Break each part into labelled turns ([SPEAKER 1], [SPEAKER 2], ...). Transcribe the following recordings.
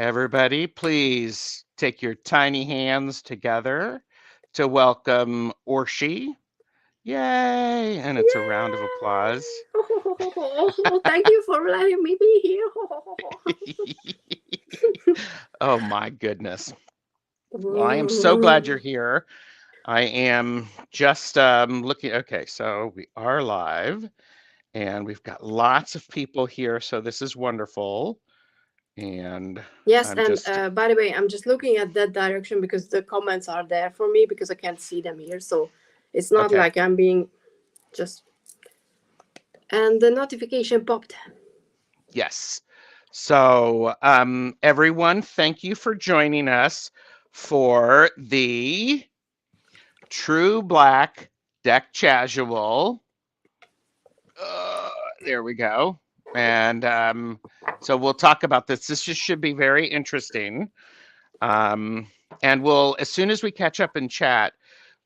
[SPEAKER 1] Everybody, please take your tiny hands together to welcome Orsi. Yay! And it's a round of applause.
[SPEAKER 2] Oh, thank you for letting me be here.
[SPEAKER 1] Oh my goodness. Well, I am so glad you're here. I am just looking. Okay, so we are live and we've got lots of people here. So this is wonderful. And
[SPEAKER 2] Yes,
[SPEAKER 1] I'm
[SPEAKER 2] and
[SPEAKER 1] just,
[SPEAKER 2] by the way, I'm just looking at that direction because the comments are there for me because I can't see them here. So it's not
[SPEAKER 1] okay.
[SPEAKER 2] like I'm being just. And the notification popped.
[SPEAKER 1] Yes. So, everyone, thank you for joining us for the True Black Deck Casual. Uh, there we go. And so we'll talk about this. This just should be very interesting. Um, and we'll, as soon as we catch up in chat,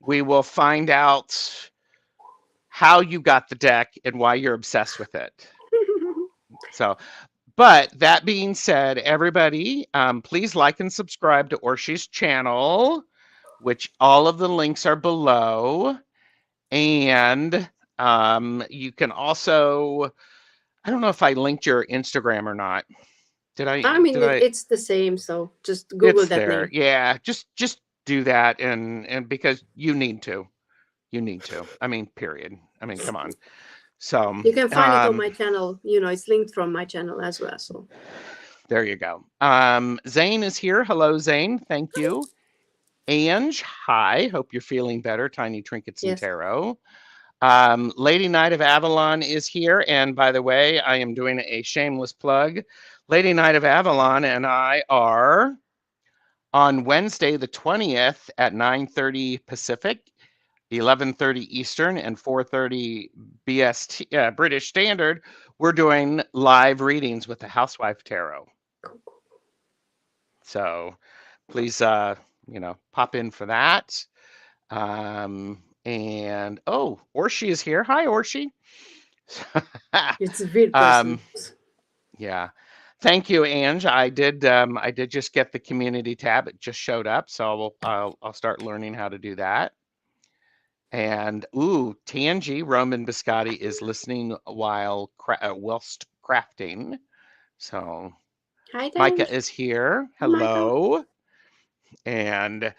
[SPEAKER 1] we will find out how you got the deck and why you're obsessed with it. So, but that being said, everybody, please like and subscribe to Orsi's channel, which all of the links are below. And you can also, I don't know if I linked your Instagram or not. Did I?
[SPEAKER 2] I mean,
[SPEAKER 1] Did I?
[SPEAKER 2] it's the same. So just Google
[SPEAKER 1] It's
[SPEAKER 2] that
[SPEAKER 1] there.
[SPEAKER 2] name.
[SPEAKER 1] Yeah, just do that, and because you need to. You need to. I mean, period. I mean, come on. So,
[SPEAKER 2] You can find it on my channel. It's linked from my channel as well. So
[SPEAKER 1] there you go. Zane is here. Hello, Zane. Thank you. Ange, hi. Hope you're feeling better. Tiny Trinkets and
[SPEAKER 2] yes.
[SPEAKER 1] Tarot. Lady Knight of Avalon is here. And by the way, I am doing a shameless plug. Lady Knight of Avalon and I are on Wednesday, the 20th at 9:30 Pacific, 11:30 Eastern, and 4:30 BST, British Standard. We're doing live readings with the Housewife Tarot. So please, pop in for that. And oh, Orshi is here. Hi, Orshi.
[SPEAKER 2] It's a weird person.
[SPEAKER 1] um, yeah. Thank you, Ange. I did just get the community tab. It just showed up, so I'll start learning how to do that. And ooh, Tangi Roman Biscotti is listening whilst crafting. So
[SPEAKER 2] Hi,
[SPEAKER 1] Micah
[SPEAKER 2] Tange.
[SPEAKER 1] is here.
[SPEAKER 2] Hi, Michael.
[SPEAKER 1] Hello. And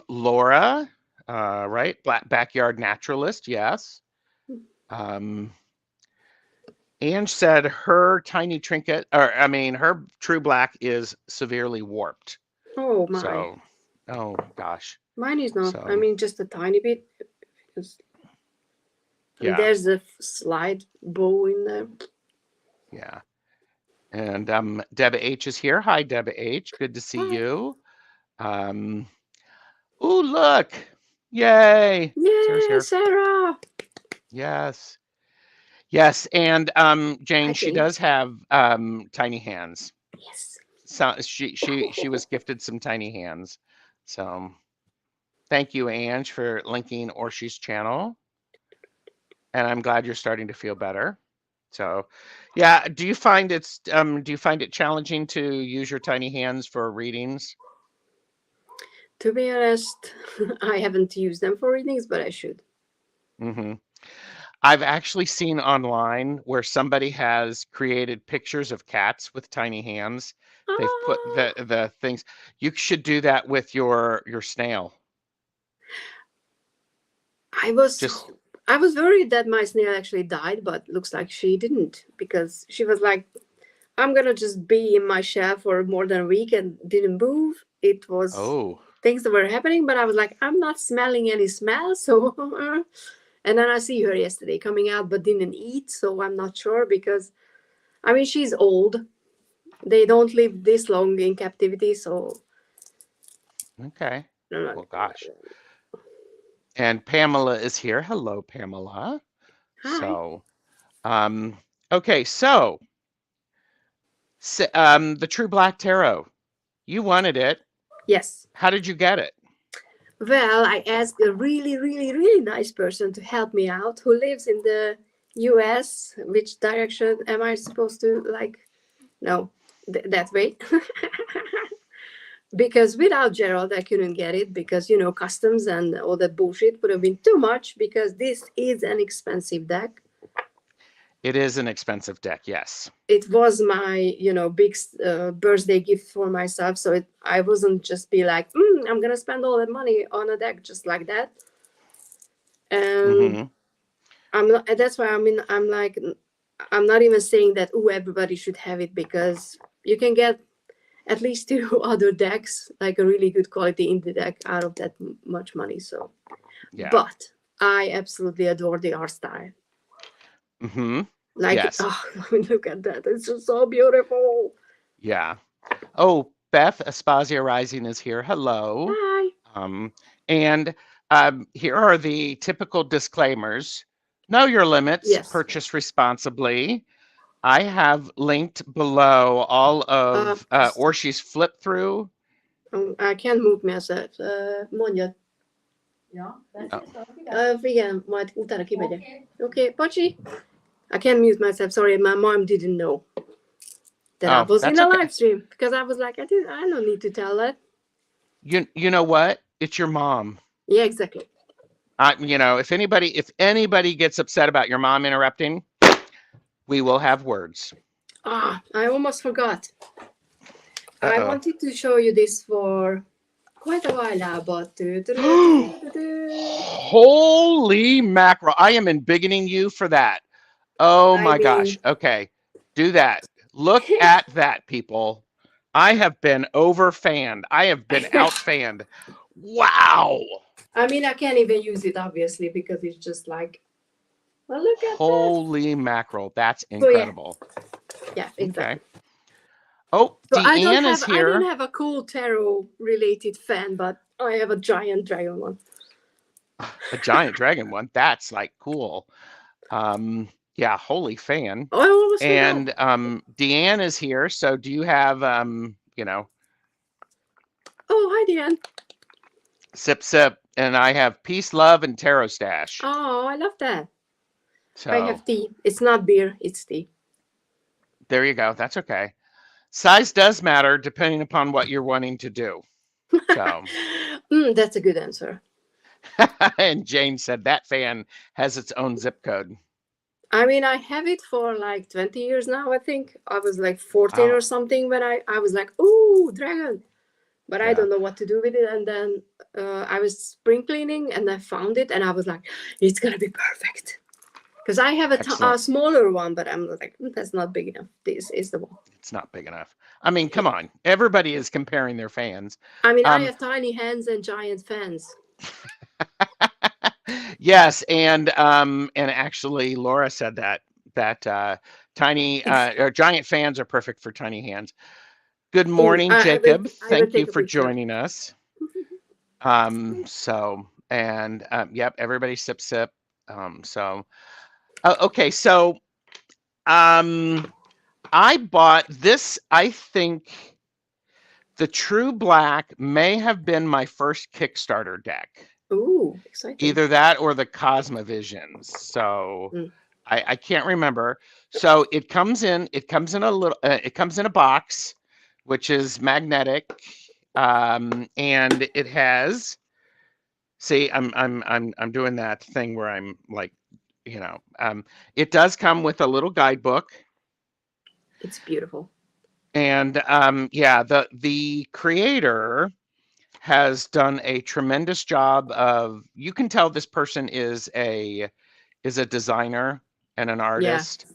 [SPEAKER 1] Laura, right? Backyard naturalist, yes. Um, Ange said her tiny trinket, or I mean, her true black is severely warped.
[SPEAKER 2] Oh my.
[SPEAKER 1] So, oh gosh.
[SPEAKER 2] Mine is not. I
[SPEAKER 1] So,
[SPEAKER 2] mean, just a tiny bit. Because, and
[SPEAKER 1] yeah,
[SPEAKER 2] there's a slide bow in there.
[SPEAKER 1] yeah. And Deborah H is here. Hi, Deborah H. Good to see
[SPEAKER 2] Hi.
[SPEAKER 1] you. Um, ooh, look. Yay. Sarah's
[SPEAKER 2] Yay,
[SPEAKER 1] here.
[SPEAKER 2] Sarah.
[SPEAKER 1] Yes. Yes, and
[SPEAKER 2] Hi,
[SPEAKER 1] Jane, she
[SPEAKER 2] Jane.
[SPEAKER 1] does have tiny hands.
[SPEAKER 2] Yes.
[SPEAKER 1] So she was gifted some tiny hands. So thank you, Ange, for linking Orshi's channel. And I'm glad you're starting to feel better. So yeah, do you find it challenging to use your tiny hands for readings?
[SPEAKER 2] To be honest, I haven't used them for readings, but I should.
[SPEAKER 1] Hmm. I've actually seen online where somebody has created pictures of cats with tiny hands. They've put
[SPEAKER 2] Ah,
[SPEAKER 1] the things. You should do that with your snail.
[SPEAKER 2] I was
[SPEAKER 1] Just
[SPEAKER 2] I was worried that my snail actually died, but looks like she didn't because she was like, "I'm gonna just be in my shell for more than a week," and didn't move. It was
[SPEAKER 1] oh,
[SPEAKER 2] things that were happening, but I was like, "I'm not smelling any smell," so. And then I see her yesterday coming out, but didn't eat, so I'm not sure because I mean she's old. They don't live this long in captivity, so
[SPEAKER 1] okay.
[SPEAKER 2] I'm not.
[SPEAKER 1] Well, gosh. And Pamela is here. Hello, Pamela.
[SPEAKER 2] Hi.
[SPEAKER 1] So, um, okay, so the True Black Tarot. You wanted it.
[SPEAKER 2] Yes.
[SPEAKER 1] How did you get it?
[SPEAKER 2] Well, I asked a really, really, really nice person to help me out who lives in the US. Which direction am I supposed to like? No. that way. Because without Gerald, I couldn't get it because, customs and all that bullshit would have been too much because this is an expensive deck.
[SPEAKER 1] It is an expensive deck, yes.
[SPEAKER 2] It was my, big birthday gift for myself. So I wasn't just be like, I'm going to spend all that money on a deck just like that. And I'm not, that's why I'm like, I'm not even saying that, everybody should have it, because you can get at least 2 other decks, like a really good quality indie deck, out of that much money. So,
[SPEAKER 1] yeah.
[SPEAKER 2] But I absolutely adore the art style. Like,
[SPEAKER 1] yes.
[SPEAKER 2] Look at that. It's just so beautiful.
[SPEAKER 1] Yeah. Oh, Beth Aspasia Rising is here. Hello.
[SPEAKER 2] Hi.
[SPEAKER 1] And here are the typical disclaimers. Know your limits,
[SPEAKER 2] Yes.
[SPEAKER 1] Purchase responsibly. I have linked below all of Orsi's flip through.
[SPEAKER 2] I can't move myself. Mondjad.
[SPEAKER 3] Ja,
[SPEAKER 2] Igen, majd utána kimegyek. Okay, Pachi. I can't mute myself. Sorry, my mom didn't know that I was in a live stream, because I was like, I don't need to tell that.
[SPEAKER 1] You know what? It's your mom.
[SPEAKER 2] Yeah, exactly.
[SPEAKER 1] If anybody gets upset about your mom interrupting, we will have words.
[SPEAKER 2] I almost forgot. I wanted to show you this for quite a while now, but
[SPEAKER 1] holy mackerel! I am embiggening you for that. Oh my gosh! Okay, do that. Look at that, people. I have been over-fanned. I have been out-fanned. Wow!
[SPEAKER 2] I can't even use it, obviously, because it's just like, well, look at
[SPEAKER 1] holy mackerel! That's incredible.
[SPEAKER 2] So, yeah, exactly.
[SPEAKER 1] Okay. Oh,
[SPEAKER 2] so
[SPEAKER 1] Deanne is here.
[SPEAKER 2] I don't have a cool tarot-related fan, but I have a giant dragon one.
[SPEAKER 1] A giant dragon one? That's like cool. Yeah, holy fan.
[SPEAKER 2] Oh,
[SPEAKER 1] and Deanne is here. So do you have Oh,
[SPEAKER 2] hi, Deanne.
[SPEAKER 1] Sip Sip. And I have Peace, Love, and Tarot Stash.
[SPEAKER 2] Oh, I love that.
[SPEAKER 1] So
[SPEAKER 2] I have tea. It's not beer, it's tea.
[SPEAKER 1] There you go. That's okay. Size does matter depending upon what you're wanting to do. So
[SPEAKER 2] that's a good answer.
[SPEAKER 1] And Jane said that fan has its own zip code.
[SPEAKER 2] I have it for like 20 years now, I think. I was like 14 or something when I was like, ooh, dragon. But I don't know what to do with it. And then I was spring cleaning and I found it and I was like, it's going to be perfect. Because I have a smaller one, but I'm like, that's not big enough. This is the one.
[SPEAKER 1] It's not big enough. Come on. Everybody is comparing their fans.
[SPEAKER 2] I have tiny hands and giant fans.
[SPEAKER 1] Yes, and actually Laura said that tiny or giant fans are perfect for tiny hands. Good morning, Jacob. Thank you for joining us. Yep, everybody sip. Okay, so I bought this. I think the True Black may have been my first Kickstarter deck.
[SPEAKER 2] Ooh, exciting.
[SPEAKER 1] Either that or the Cosmovisions. So I can't remember. So it comes in a box, which is magnetic, and it has. See, I'm doing that thing where I'm like, it does come with a little guidebook.
[SPEAKER 2] It's beautiful.
[SPEAKER 1] And the creator has done a tremendous job of, you can tell this person is a designer and an artist. Yeah.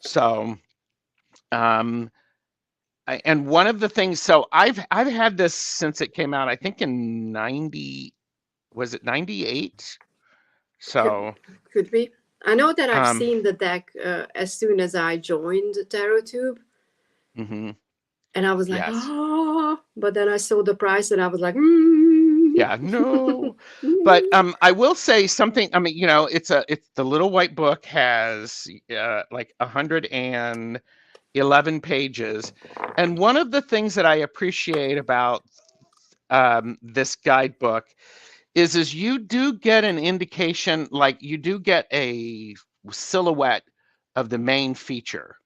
[SPEAKER 1] So and one of the things, so I've had this since it came out, I think in 98? So
[SPEAKER 2] could be. I know that I've seen the deck as soon as I joined TarotTube.
[SPEAKER 1] Mm-hmm.
[SPEAKER 2] And I was like,
[SPEAKER 1] yes.
[SPEAKER 2] Oh, but then I saw the price and I was like,
[SPEAKER 1] Yeah, no. But I will say something. It's the little white book has like 111 pages. And one of the things that I appreciate about this guidebook is you do get an indication, like you do get a silhouette of the main feature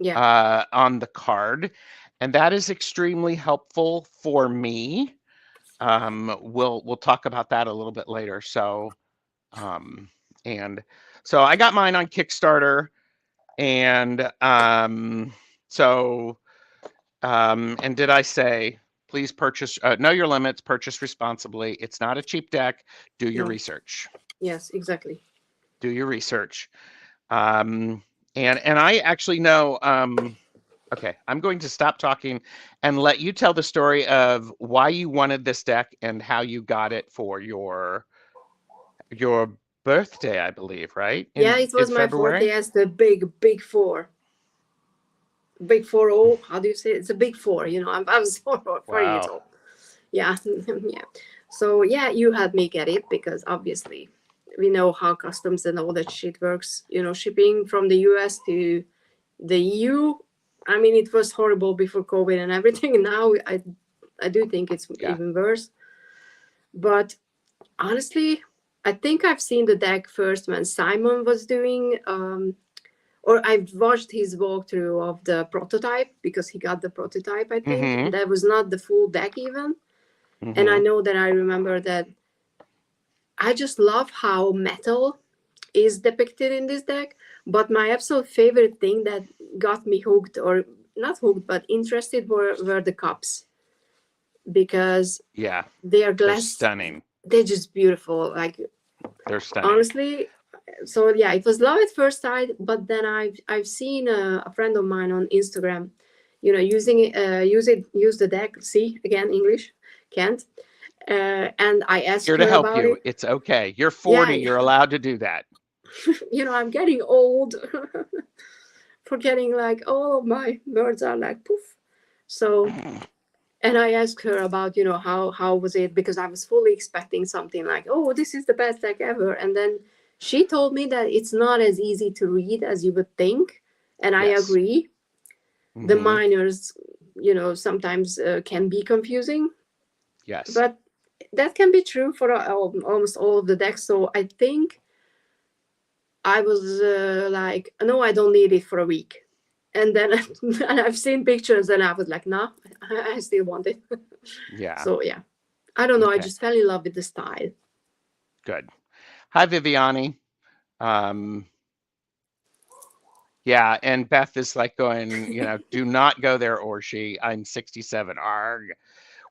[SPEAKER 1] on the card. and that is extremely helpful for me. We'll talk about that a little bit later. So, and so I got mine on Kickstarter, and and did I say please purchase? Know your limits. Purchase responsibly. It's not a cheap deck. Do your
[SPEAKER 2] No.
[SPEAKER 1] research.
[SPEAKER 2] Yes, exactly.
[SPEAKER 1] Do your research. And I actually know. Okay, I'm going to stop talking and let you tell the story of why you wanted this deck and how you got it for your birthday, I believe, right?
[SPEAKER 2] Yeah, it was my 40th.
[SPEAKER 1] February.
[SPEAKER 2] Yes, the big four. Big 4 0. How do you say it? It's a big four. You know, I was 4 years
[SPEAKER 1] Wow.
[SPEAKER 2] old. Yeah, yeah. So yeah, you had me get it because obviously we know how customs and all that shit works. You know, shipping from the US to the EU. I mean, it was horrible before COVID and everything. Now I do think it's
[SPEAKER 1] Yeah.
[SPEAKER 2] even worse. But honestly, I think I've seen the deck first when Simon was doing, or I've watched his walkthrough of the prototype because he got the prototype, I think.
[SPEAKER 1] Mm-hmm.
[SPEAKER 2] That was not the full deck even. And I
[SPEAKER 1] Mm-hmm.
[SPEAKER 2] know that I remember that I just love how metal is depicted in this deck. But my absolute favorite thing that got me hooked, or not hooked, but interested, were the cups because
[SPEAKER 1] Yeah.
[SPEAKER 2] they are
[SPEAKER 1] They're
[SPEAKER 2] glass.
[SPEAKER 1] stunning.
[SPEAKER 2] They're just beautiful. Like,
[SPEAKER 1] They're stunning.
[SPEAKER 2] honestly, so yeah, it was love at first sight. But then I've seen a friend of mine on Instagram, you know, use the deck. See, again, English can't. And I asked
[SPEAKER 1] Here to
[SPEAKER 2] her
[SPEAKER 1] help
[SPEAKER 2] about
[SPEAKER 1] you.
[SPEAKER 2] it.
[SPEAKER 1] It's okay. You're 40.
[SPEAKER 2] Yeah,
[SPEAKER 1] You're allowed to do that.
[SPEAKER 2] you know, I'm getting old. Forgetting, like, all of my words are like poof. So, and I asked her about, you know, how was it, because I was fully expecting something like, oh, this is the best deck ever. And then she told me that it's not as easy to read as you would think, and I
[SPEAKER 1] Yes.
[SPEAKER 2] agree. The
[SPEAKER 1] Mm-hmm.
[SPEAKER 2] minors, you know, sometimes can be confusing,
[SPEAKER 1] Yes.
[SPEAKER 2] but that can be true for almost all of the decks. So I think I was like, no, I don't need it for a week. And then and I've seen pictures and I was like, nah, I still want it.
[SPEAKER 1] Yeah.
[SPEAKER 2] So yeah, I don't know. I
[SPEAKER 1] Okay.
[SPEAKER 2] just fell in love with the style.
[SPEAKER 1] Good. Hi, Viviani. Um, yeah, and Beth is like going, do not go there, Orsi. I'm 67. Arg.
[SPEAKER 2] I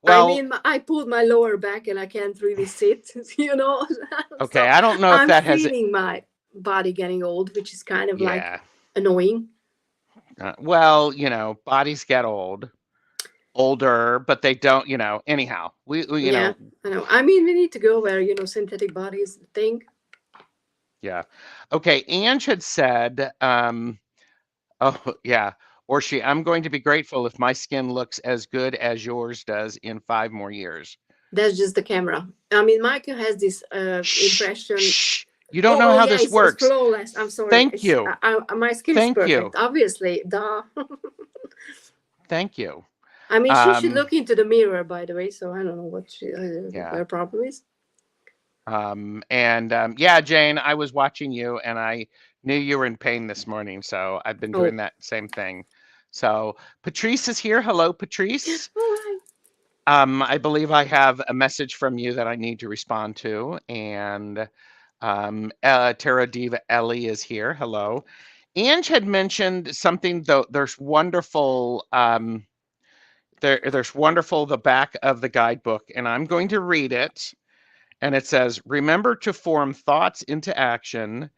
[SPEAKER 1] Well,
[SPEAKER 2] mean, I pulled my lower back and I can't really sit, you know.
[SPEAKER 1] okay.
[SPEAKER 2] So
[SPEAKER 1] I don't know if
[SPEAKER 2] I'm
[SPEAKER 1] that has it.
[SPEAKER 2] feeling my body getting old, which is kind of like
[SPEAKER 1] Yeah.
[SPEAKER 2] annoying.
[SPEAKER 1] Well, bodies get older, but they don't, anyhow,
[SPEAKER 2] Yeah, I know. I mean, we need to go where, you know, synthetic bodies thing.
[SPEAKER 1] yeah. Okay. Ange had said, oh, yeah. Orsi, I'm going to be grateful if my skin looks as good as yours does in 5 more years.
[SPEAKER 2] That's just the camera. I mean, Michael has this
[SPEAKER 1] Shh,
[SPEAKER 2] impression.
[SPEAKER 1] shh. You don't know how
[SPEAKER 2] Yeah,
[SPEAKER 1] this
[SPEAKER 2] it's
[SPEAKER 1] works.
[SPEAKER 2] flawless. I'm sorry.
[SPEAKER 1] Thank you.
[SPEAKER 2] My skin is
[SPEAKER 1] Thank you.
[SPEAKER 2] perfect, obviously. Duh.
[SPEAKER 1] Thank you.
[SPEAKER 2] I mean, she should look into the mirror, by the way. So I don't know what
[SPEAKER 1] Yeah.
[SPEAKER 2] her problem is.
[SPEAKER 1] Yeah, Jane, I was watching you and I knew you were in pain this morning. So I've been doing that same thing. So Patrice is here. Hello, Patrice.
[SPEAKER 2] Oh,
[SPEAKER 1] I believe I have a message from you that I need to respond to. And Terra Diva Ellie is here. Hello. Ange had mentioned something, though. There's wonderful, there's wonderful, the back of the guidebook, and I'm going to read it. And it says, remember to form thoughts into action,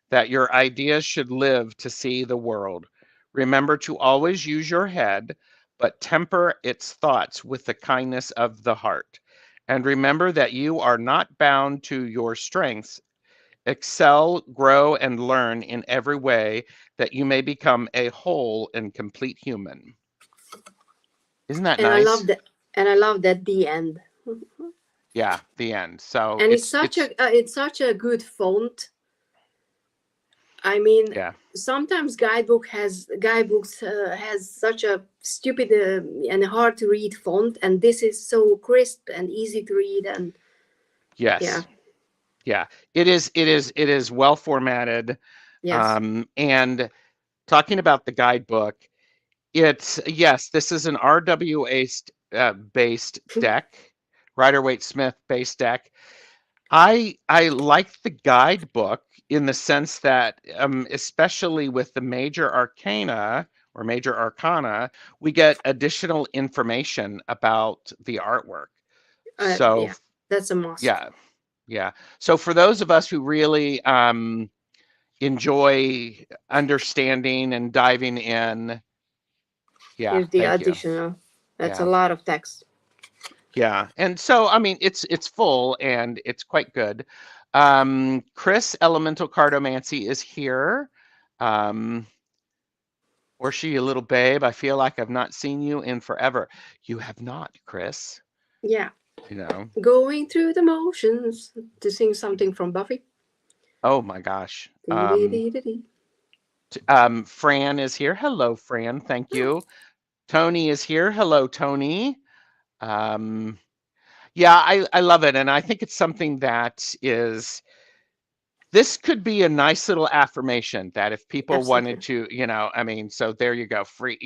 [SPEAKER 1] that your ideas should live to see the world. Remember to always use your head, but temper its thoughts with the kindness of the heart. And remember that you are not bound to your strengths. Excel, grow, and learn in every way, that you may become a whole and complete human. Isn't that
[SPEAKER 2] and I
[SPEAKER 1] nice?
[SPEAKER 2] love that. And I love that the end.
[SPEAKER 1] Yeah, the end. So
[SPEAKER 2] And it's such a good font. I mean,
[SPEAKER 1] yeah.
[SPEAKER 2] sometimes guidebooks has such a stupid and hard to read font, and this is so crisp and easy to read. And
[SPEAKER 1] Yes. Yeah. It is well formatted.
[SPEAKER 2] Yes.
[SPEAKER 1] And talking about the guidebook, Yes, this is an RWA based deck, Rider-Waite-Smith based deck. I like the guidebook in the sense that, especially with the major arcana or major arcana, we get additional information about the artwork. So
[SPEAKER 2] Yeah, that's a must.
[SPEAKER 1] yeah, yeah. So for those of us who really enjoy understanding and diving in, yeah,
[SPEAKER 2] Here's the
[SPEAKER 1] thank you.
[SPEAKER 2] additional. That's a
[SPEAKER 1] Yeah.
[SPEAKER 2] lot of text.
[SPEAKER 1] Yeah, and so I mean it's full and it's quite good. Chris Elemental Cardomancy is here. Um, Orsi, you little babe, I feel like I've not seen you in forever. You have not, Chris.
[SPEAKER 2] Yeah.
[SPEAKER 1] You know.
[SPEAKER 2] Going through the motions to sing something from Buffy.
[SPEAKER 1] Oh my gosh.
[SPEAKER 2] Dee-dee-dee-dee-dee.
[SPEAKER 1] Fran is here. Hello, Fran. Thank
[SPEAKER 2] Oh,
[SPEAKER 1] you. Tony is here. Hello, Tony. Um, yeah, I love it, and I think it's something that is this could be a nice little affirmation that if people wanted
[SPEAKER 2] absolutely.
[SPEAKER 1] to, I mean, so there you go, free,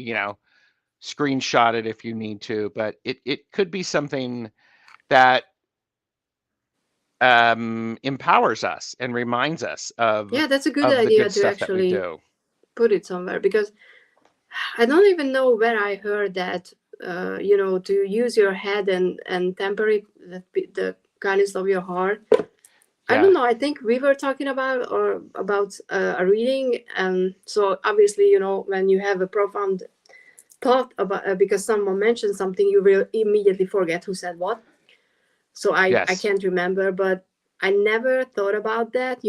[SPEAKER 1] screenshot it if you need to, but it could be something that empowers us and reminds us
[SPEAKER 2] Yeah, that's a good
[SPEAKER 1] of the
[SPEAKER 2] idea
[SPEAKER 1] good
[SPEAKER 2] to
[SPEAKER 1] stuff that we
[SPEAKER 2] actually
[SPEAKER 1] do.
[SPEAKER 2] put it somewhere because I don't even know where I heard that. To use your head and temper it, the kindness of your heart. I
[SPEAKER 1] Yeah.
[SPEAKER 2] don't know. I think we were talking about a reading, and so obviously, when you have a profound thought about because someone mentioned something, you will immediately forget who said what. So I
[SPEAKER 1] Yes.
[SPEAKER 2] can't remember, but I never thought about that.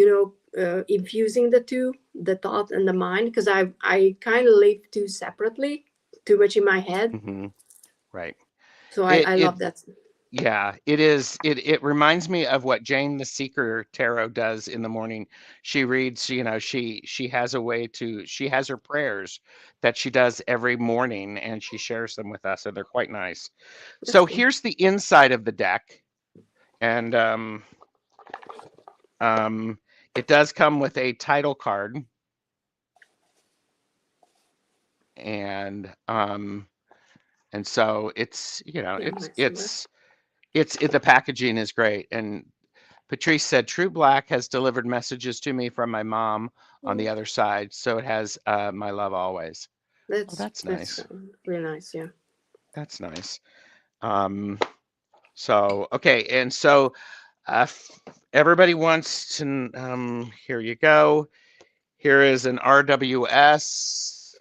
[SPEAKER 2] Infusing the two, the thought and the mind, because I kind of live two separately, too much in my head.
[SPEAKER 1] Hmm. Right.
[SPEAKER 2] So
[SPEAKER 1] It
[SPEAKER 2] I
[SPEAKER 1] it
[SPEAKER 2] love that.
[SPEAKER 1] Yeah, it is. It reminds me of what Jane the Seeker Tarot does in the morning. She reads, she has a way to, she has her prayers that she does every morning and she shares them with us, and they're quite nice.
[SPEAKER 2] That's
[SPEAKER 1] So
[SPEAKER 2] cool.
[SPEAKER 1] here's the inside of the deck, and um, it does come with a title card, and so it's,
[SPEAKER 2] Yeah, mine somewhere.
[SPEAKER 1] the packaging is great. And Patrice said, True Black has delivered messages to me from my mom on
[SPEAKER 2] Oh,
[SPEAKER 1] the other side, so it has my love always. Oh, that's
[SPEAKER 2] that's
[SPEAKER 1] nice.
[SPEAKER 2] really nice. Yeah.
[SPEAKER 1] That's nice. Um, so, okay, and so everybody wants to, here you go. Here is an RWS,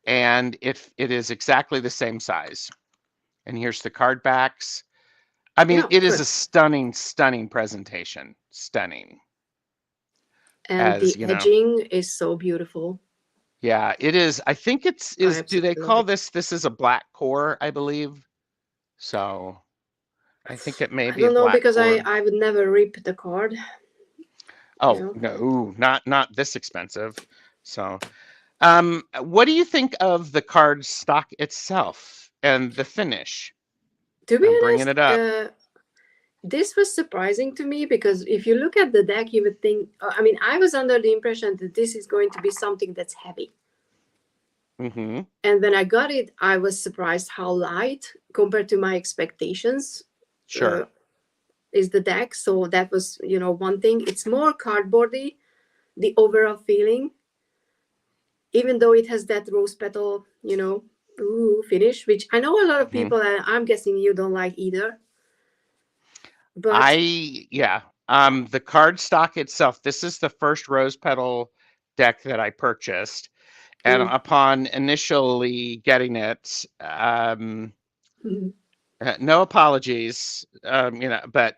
[SPEAKER 1] and it is exactly the same size. And here's the card backs. I mean,
[SPEAKER 2] No,
[SPEAKER 1] it is
[SPEAKER 2] good.
[SPEAKER 1] a stunning, stunning presentation. Stunning.
[SPEAKER 2] And
[SPEAKER 1] As
[SPEAKER 2] the
[SPEAKER 1] you know,
[SPEAKER 2] edging is so beautiful.
[SPEAKER 1] yeah, it is. I think
[SPEAKER 2] I
[SPEAKER 1] do they
[SPEAKER 2] absolutely love
[SPEAKER 1] call
[SPEAKER 2] it.
[SPEAKER 1] this is a black core, I believe. So I think it may
[SPEAKER 2] I
[SPEAKER 1] be a
[SPEAKER 2] don't know
[SPEAKER 1] black
[SPEAKER 2] because I
[SPEAKER 1] core.
[SPEAKER 2] I would never rip the card. You
[SPEAKER 1] Oh,
[SPEAKER 2] know.
[SPEAKER 1] no, not this expensive. So, what do you think of the card stock itself and the finish?
[SPEAKER 2] To be
[SPEAKER 1] I'm bringing
[SPEAKER 2] honest,
[SPEAKER 1] it up.
[SPEAKER 2] this was surprising to me because if you look at the deck, you would think. I mean, I was under the impression that this is going to be something that's heavy,
[SPEAKER 1] Mm-hmm.
[SPEAKER 2] and when I got it, I was surprised how light compared to my expectations. Uh,
[SPEAKER 1] Sure.
[SPEAKER 2] is the deck, so that was one thing. It's more cardboardy, the overall feeling, even though it has that rose petal, ooh, finish, which I know a lot of
[SPEAKER 1] Mm-hmm.
[SPEAKER 2] people, and I'm guessing you don't like either. But
[SPEAKER 1] Yeah. The card stock itself, this is the first rose petal deck that I purchased. And
[SPEAKER 2] mm,
[SPEAKER 1] upon initially getting it,
[SPEAKER 2] mhm.
[SPEAKER 1] no apologies, but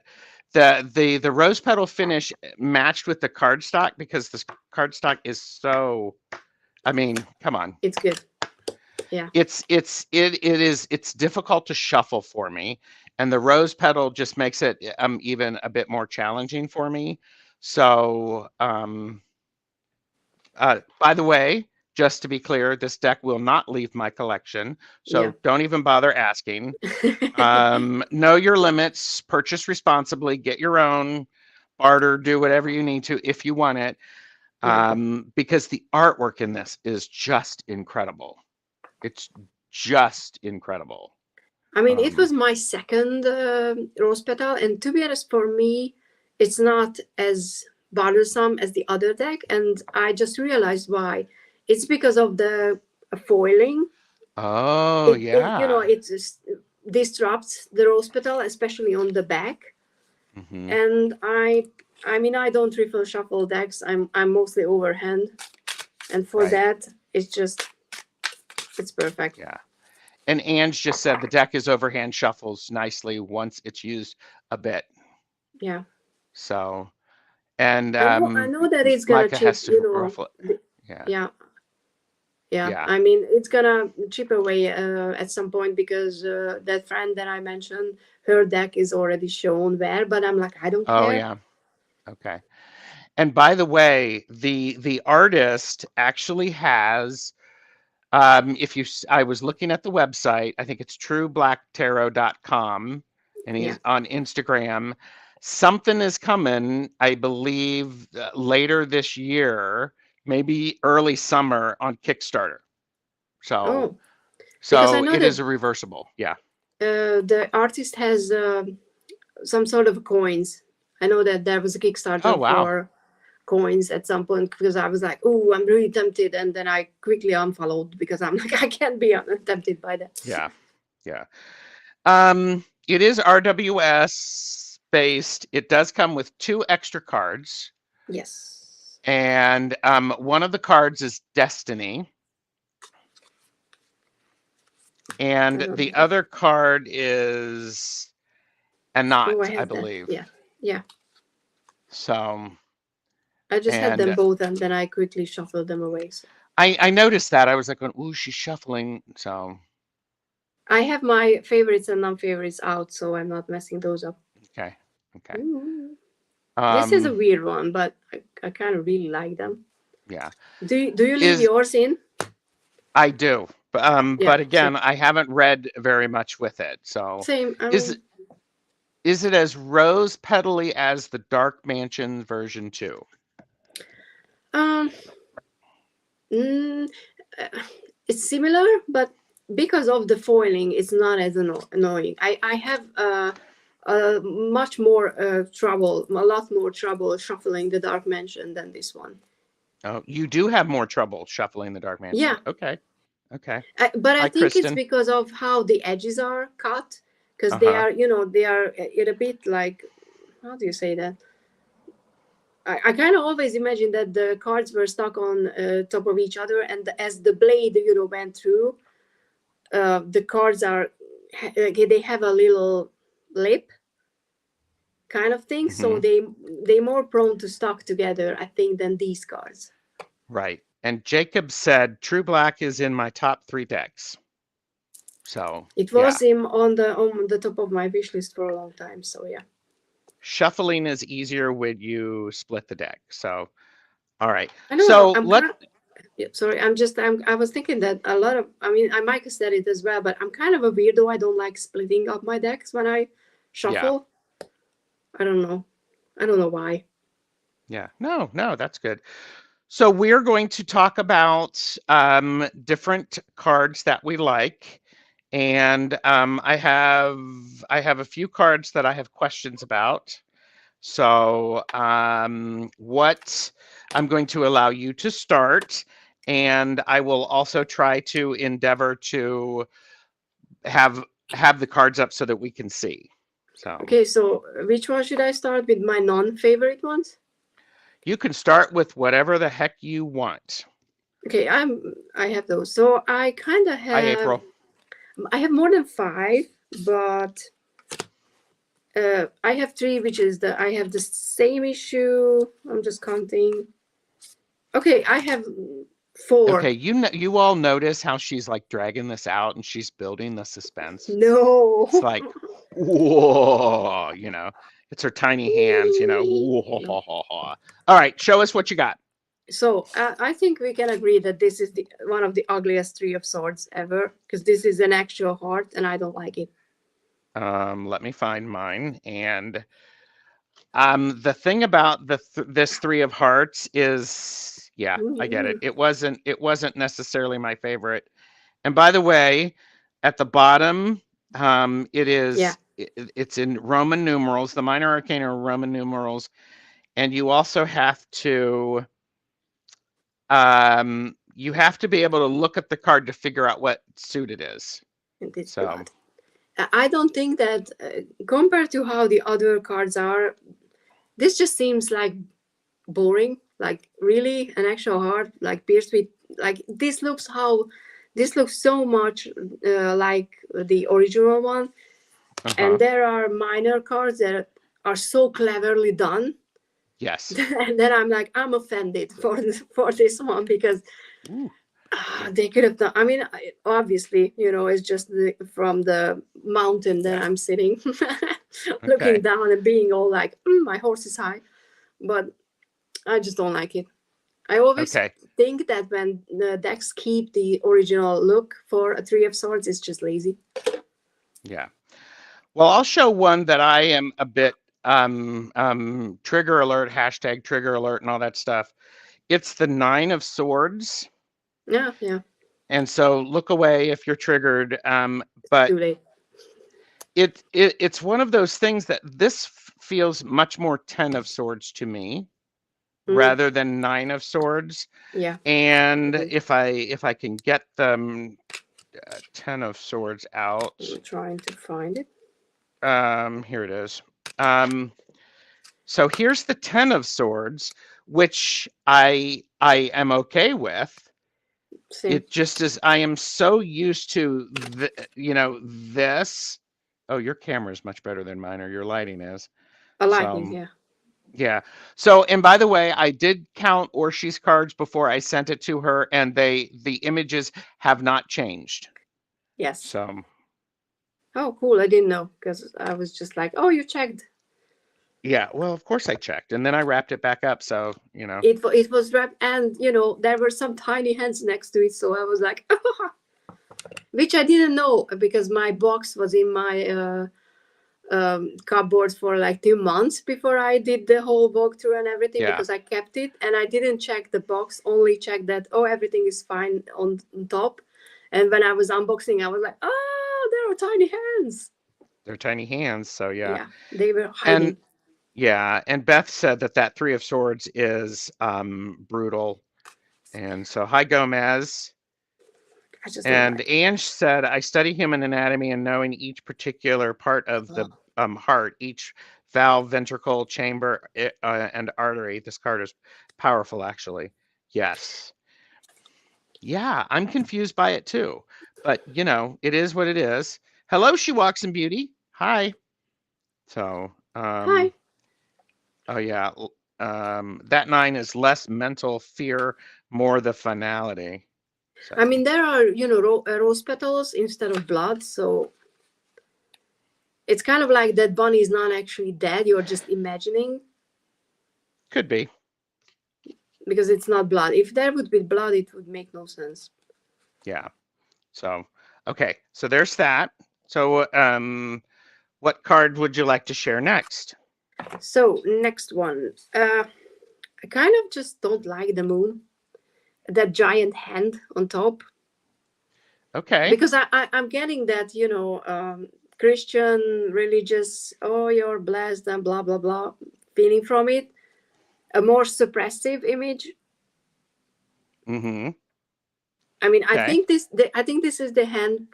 [SPEAKER 1] the rose petal finish matched with the cardstock because this cardstock is so. I mean, come on,
[SPEAKER 2] It's good. Yeah,
[SPEAKER 1] it's difficult to shuffle for me, and the rose petal just makes it even a bit more challenging for me. So, by the way, just to be clear, this deck will not leave my collection,
[SPEAKER 2] yeah.
[SPEAKER 1] so don't even bother asking. Know your limits, purchase responsibly, get your own, barter, do whatever you need to if you want it,
[SPEAKER 2] Yeah,
[SPEAKER 1] because the artwork in this is just incredible. It's just incredible.
[SPEAKER 2] I mean, it was my second rose petal, and to be honest, for me, it's not as bothersome as the other deck, and I just realized why. It's because of the foiling.
[SPEAKER 1] Oh,
[SPEAKER 2] You know,
[SPEAKER 1] yeah.
[SPEAKER 2] it just disrupts the rose petal, especially on the back.
[SPEAKER 1] Mm-hmm.
[SPEAKER 2] And I mean, I don't refill shuffle decks. I'm mostly overhand, and for
[SPEAKER 1] Right.
[SPEAKER 2] that, it's perfect.
[SPEAKER 1] Yeah. And Ange just said the deck is overhand shuffles nicely once it's used a bit.
[SPEAKER 2] Yeah.
[SPEAKER 1] So, and
[SPEAKER 2] I know that it's gonna
[SPEAKER 1] Micah
[SPEAKER 2] chip,
[SPEAKER 1] has
[SPEAKER 2] you
[SPEAKER 1] to
[SPEAKER 2] know,
[SPEAKER 1] ruffle it. Yeah.
[SPEAKER 2] yeah, yeah.
[SPEAKER 1] Yeah.
[SPEAKER 2] I mean, it's gonna chip away at some point because that friend that I mentioned, her deck is already shown where, but I'm like, I don't
[SPEAKER 1] Oh,
[SPEAKER 2] care.
[SPEAKER 1] yeah. Okay. And by the way, the artist actually has if you I was looking at the website, I think it's trueblacktarot.com, and
[SPEAKER 2] Yeah.
[SPEAKER 1] he's on Instagram. Something is coming, I believe, later this year, maybe early summer on Kickstarter. So
[SPEAKER 2] Oh, because I know
[SPEAKER 1] it
[SPEAKER 2] that
[SPEAKER 1] is a reversible. Yeah.
[SPEAKER 2] the artist has some sort of coins. I know that there was a
[SPEAKER 1] Oh,
[SPEAKER 2] Kickstarter
[SPEAKER 1] wow.
[SPEAKER 2] for coins at some point because I was like, oh, I'm really tempted, and then I quickly unfollowed because I'm like, I can't be tempted by that.
[SPEAKER 1] Yeah. Yeah. It is RWS based. It does come with 2 extra cards.
[SPEAKER 2] Yes.
[SPEAKER 1] And one of the cards is Destiny. And
[SPEAKER 2] I don't
[SPEAKER 1] the
[SPEAKER 2] have it.
[SPEAKER 1] other card is a
[SPEAKER 2] Oh, I
[SPEAKER 1] knot, I
[SPEAKER 2] have that.
[SPEAKER 1] believe.
[SPEAKER 2] Yeah. Yeah.
[SPEAKER 1] So,
[SPEAKER 2] I just had them
[SPEAKER 1] and
[SPEAKER 2] both and then I quickly shuffled them away. So
[SPEAKER 1] I noticed that. I was like, ooh, she's shuffling. So,
[SPEAKER 2] I have my favorites and non-favorites out, so I'm not messing those up.
[SPEAKER 1] okay. Okay.
[SPEAKER 2] Ooh. This is a
[SPEAKER 1] Um,
[SPEAKER 2] weird one, but I kind of really like them.
[SPEAKER 1] yeah.
[SPEAKER 2] Do you leave
[SPEAKER 1] Is
[SPEAKER 2] yours in?
[SPEAKER 1] I do.
[SPEAKER 2] Yeah.
[SPEAKER 1] But again, I haven't read very much with it. So,
[SPEAKER 2] Same. I
[SPEAKER 1] is
[SPEAKER 2] mean,
[SPEAKER 1] is it as rose petally as the Dark Mansion version 2?
[SPEAKER 2] um, mm, uh, it's similar, but because of the foiling, it's not as annoying. I have much more trouble, a lot more trouble shuffling the Dark Mansion than this one.
[SPEAKER 1] Oh, you do have more trouble shuffling the Dark Mansion.
[SPEAKER 2] Yeah,
[SPEAKER 1] Okay. Okay.
[SPEAKER 2] but I
[SPEAKER 1] Hi,
[SPEAKER 2] think it's
[SPEAKER 1] Kristen.
[SPEAKER 2] because of how the edges are cut, because they
[SPEAKER 1] Uh-huh.
[SPEAKER 2] are, you know, they are a bit like, how do you say that? I kind of always imagine that the cards were stuck on top of each other, and as the blade, you know, went through, the cards are like they have a little lip kind of thing, so
[SPEAKER 1] Mm-hmm.
[SPEAKER 2] they more prone to stuck together, I think, than these cards.
[SPEAKER 1] Right. And Jacob said True Black is in my top 3 decks. So,
[SPEAKER 2] It
[SPEAKER 1] yeah.
[SPEAKER 2] was him on the top of my wish list for a long time. So yeah.
[SPEAKER 1] Shuffling is easier when you split the deck. So, all right.
[SPEAKER 2] I don't know.
[SPEAKER 1] So,
[SPEAKER 2] Yeah, sorry. I was thinking that a lot of. I mean, I might have said it as well, but I'm kind of a weirdo. I don't like splitting up my decks when I
[SPEAKER 1] yeah.
[SPEAKER 2] shuffle. I don't know. I don't know why.
[SPEAKER 1] Yeah. No, that's good. So, we're going to talk about different cards that we like. And I have a few cards that I have questions about. So what I'm going to allow you to start, and I will also try to endeavor to have the cards up so that we can see. So
[SPEAKER 2] Okay, so which one should I start with? My non-favorite ones.
[SPEAKER 1] you can start with whatever the heck you want.
[SPEAKER 2] Okay, I have those. So I kind of
[SPEAKER 1] Hi,
[SPEAKER 2] have.
[SPEAKER 1] April.
[SPEAKER 2] I have more than 5, but I have 3, which is I have the same issue. I'm just counting. Okay, I have 4.
[SPEAKER 1] Okay, you all notice how she's like dragging this out and she's building the suspense.
[SPEAKER 2] No.
[SPEAKER 1] It's like, whoa, you know, it's her tiny hands, you know. Whoa. All right, show us what you got.
[SPEAKER 2] So I think we can agree that this is one of the ugliest 3 of Swords ever, because this is an actual heart, and I don't like it.
[SPEAKER 1] Let me find mine. And the thing about this 3 of Hearts is, yeah, I get it. It wasn't necessarily my favorite, And by the way, at the bottom,
[SPEAKER 2] Yeah.
[SPEAKER 1] it's in Roman numerals. The minor arcana are Roman numerals, and you also have to be able to look at the card to figure out what suit it is.
[SPEAKER 2] And it's
[SPEAKER 1] So
[SPEAKER 2] blood. I don't think that compared to how the other cards are, this just seems like boring. Like really, an actual heart, like pierced with, like this looks so much like the original one. And there are minor cards that are so cleverly done.
[SPEAKER 1] Yes.
[SPEAKER 2] And then I'm like, I'm offended for this one because they could have done. I mean, obviously, it's just from the mountain that I'm sitting, looking down and being all like, my horse is high. But I just don't like it. I always think that when the decks keep the original look for a Three of Swords, it's just lazy.
[SPEAKER 1] Yeah. Well, I'll show one that I am a bit trigger alert, hashtag trigger alert and all that stuff. It's the Nine of Swords.
[SPEAKER 2] Yeah.
[SPEAKER 1] And so look away if you're triggered. But
[SPEAKER 2] too late.
[SPEAKER 1] It's one of those things that this feels much more Ten of Swords to me rather than Nine of Swords.
[SPEAKER 2] Yeah.
[SPEAKER 1] And if I can get the Ten of Swords out.
[SPEAKER 2] I'm trying to find it.
[SPEAKER 1] Here it is. So here's the Ten of Swords, which I am okay with. Same. It just is. I am so used to this. Oh, your camera is much better than mine, or your lighting is.
[SPEAKER 2] Lighting, yeah.
[SPEAKER 1] Yeah. So, and by the way, I did count Orsi's cards before I sent it to her, and the images have not changed.
[SPEAKER 2] Yes.
[SPEAKER 1] So.
[SPEAKER 2] Oh, cool! I didn't know because I was just like, "Oh, you checked."
[SPEAKER 1] Yeah, well, of course I checked, and then I wrapped it back up. So
[SPEAKER 2] it was wrapped, and there were some tiny hands next to it. So I was like, which I didn't know because my box was in my cupboard for like 2 months before I did the whole walkthrough and everything, because I kept it and I didn't check the box, only check that everything is fine on top. And when I was unboxing, I was like, oh, there are tiny hands.
[SPEAKER 1] They're tiny hands, so yeah,
[SPEAKER 2] they were hiding.
[SPEAKER 1] And Beth said that Three of Swords is brutal. And so hi Gomez. And Ange said, I study human anatomy, and knowing each particular part of the heart, each valve, ventricle, chamber, and artery. This card is powerful, actually. Yes. Yeah, I'm confused by it too. But, it is what it is. Hello, She Walks in Beauty. Hi. So,
[SPEAKER 2] hi.
[SPEAKER 1] Oh, yeah. That 9 is less mental fear, more the finality. So.
[SPEAKER 2] I mean, there are, rose petals instead of blood. So it's kind of like that bunny is not actually dead. You're just imagining.
[SPEAKER 1] Could be.
[SPEAKER 2] Because it's not blood. If there would be blood, it would make no sense.
[SPEAKER 1] Yeah. So, okay. So there's that. So, what card would you like to share next?
[SPEAKER 2] So, next one. I kind of just don't like the moon. That giant hand on top.
[SPEAKER 1] Okay.
[SPEAKER 2] Because I'm getting that, Christian, religious, you're blessed and blah, blah, blah, feeling from it. A more suppressive image.
[SPEAKER 1] Mm-hmm.
[SPEAKER 2] I mean, okay. I think this is the hand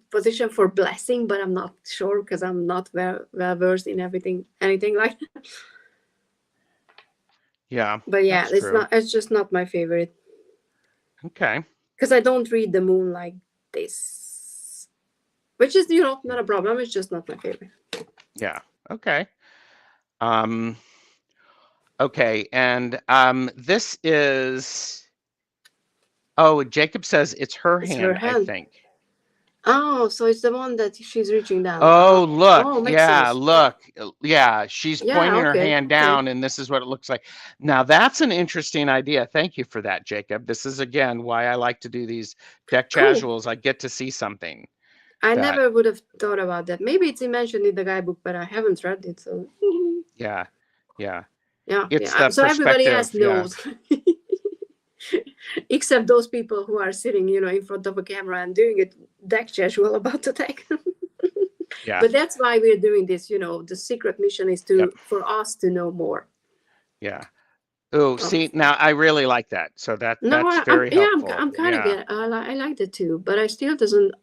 [SPEAKER 2] position for blessing, but I'm not sure because I'm not well versed in anything like that.
[SPEAKER 1] Yeah.
[SPEAKER 2] But yeah, it's just not my favorite.
[SPEAKER 1] Okay.
[SPEAKER 2] Because I don't read the moon like this, which is not a problem. It's just not my favorite.
[SPEAKER 1] Yeah. Okay. Okay, and this is. Oh, Jacob says it's her hand. I think.
[SPEAKER 2] Oh, so it's the one that she's reaching down.
[SPEAKER 1] Oh, look.
[SPEAKER 2] Sense.
[SPEAKER 1] Look. Yeah, she's pointing her hand down, and this is what it looks like. Now, that's an interesting idea. Thank you for that, Jacob. This is, again, why I like to do these deck casuals. I get to see something.
[SPEAKER 2] I never would have thought about that. Maybe it's mentioned in the guidebook, but I haven't read it. So.
[SPEAKER 1] Yeah.
[SPEAKER 2] So everybody else knows. Except those people who are sitting, in front of a camera and doing it deck casual about the deck.
[SPEAKER 1] Yeah.
[SPEAKER 2] But that's why we're doing this. The secret mission is
[SPEAKER 1] Yep.
[SPEAKER 2] for us to know more.
[SPEAKER 1] Yeah. Oh, see, now I really like that. So that's very helpful.
[SPEAKER 2] I'm kind of
[SPEAKER 1] Yeah.
[SPEAKER 2] get. I like that too, but I still doesn't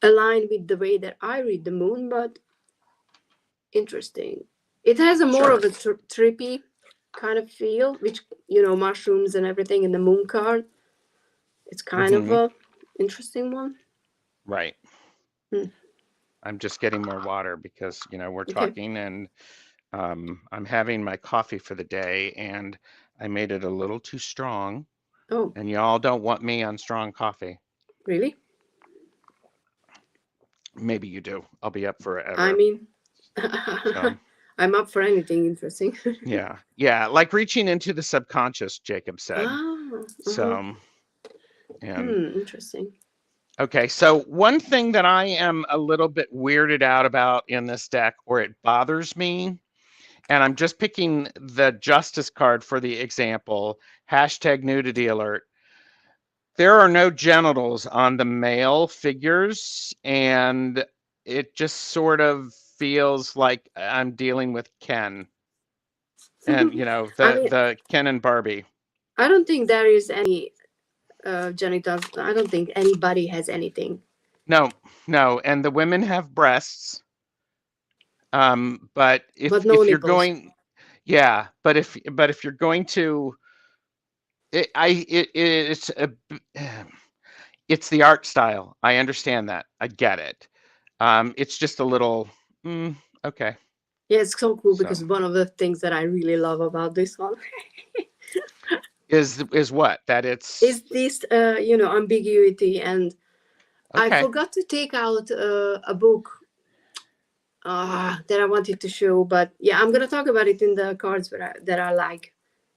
[SPEAKER 2] align with the way that I read the moon. But interesting. It has a more of a trippy kind of feel, which mushrooms and everything in the moon card. It's kind of a interesting one.
[SPEAKER 1] Right. I'm just getting more water because we're talking, and I'm having my coffee for the day, and I made it a little too strong.
[SPEAKER 2] Oh,
[SPEAKER 1] and y'all don't want me on strong coffee.
[SPEAKER 2] really?
[SPEAKER 1] Maybe you do. I'll be up forever.
[SPEAKER 2] I mean,
[SPEAKER 1] So,
[SPEAKER 2] I'm up for anything interesting.
[SPEAKER 1] yeah, like reaching into the subconscious, Jacob said. So, and
[SPEAKER 2] interesting.
[SPEAKER 1] okay, so one thing that I am a little bit weirded out about in this deck, or it bothers me, and I'm just picking the Justice card for the example, #nudity alert. There are no genitals on the male figures, and it just sort of feels like I'm dealing with Ken. And the Ken and Barbie.
[SPEAKER 2] I don't think there is any genitals. I don't think anybody has anything.
[SPEAKER 1] No, and the women have breasts. But if
[SPEAKER 2] no
[SPEAKER 1] you're
[SPEAKER 2] nipples.
[SPEAKER 1] going, yeah, but if you're going to, it's the art style. I understand that. I get it. It's just a little okay.
[SPEAKER 2] Yeah, it's so cool because one of the things that I really love about this one
[SPEAKER 1] is what that
[SPEAKER 2] is this ambiguity, and I forgot to take out a book that I wanted to show, but yeah, I'm gonna talk about it in the cards that I like,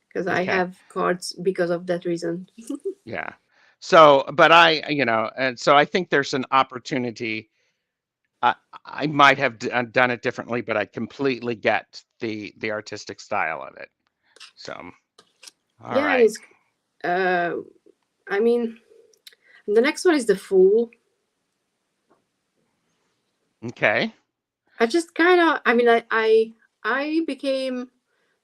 [SPEAKER 2] because I have cards because of that reason.
[SPEAKER 1] Yeah. So, but and so I think there's an opportunity. I might have done it differently, but I completely get the artistic style of it. So, all right.
[SPEAKER 2] It's I mean, the next one is the Fool.
[SPEAKER 1] Okay.
[SPEAKER 2] I just kind of, I became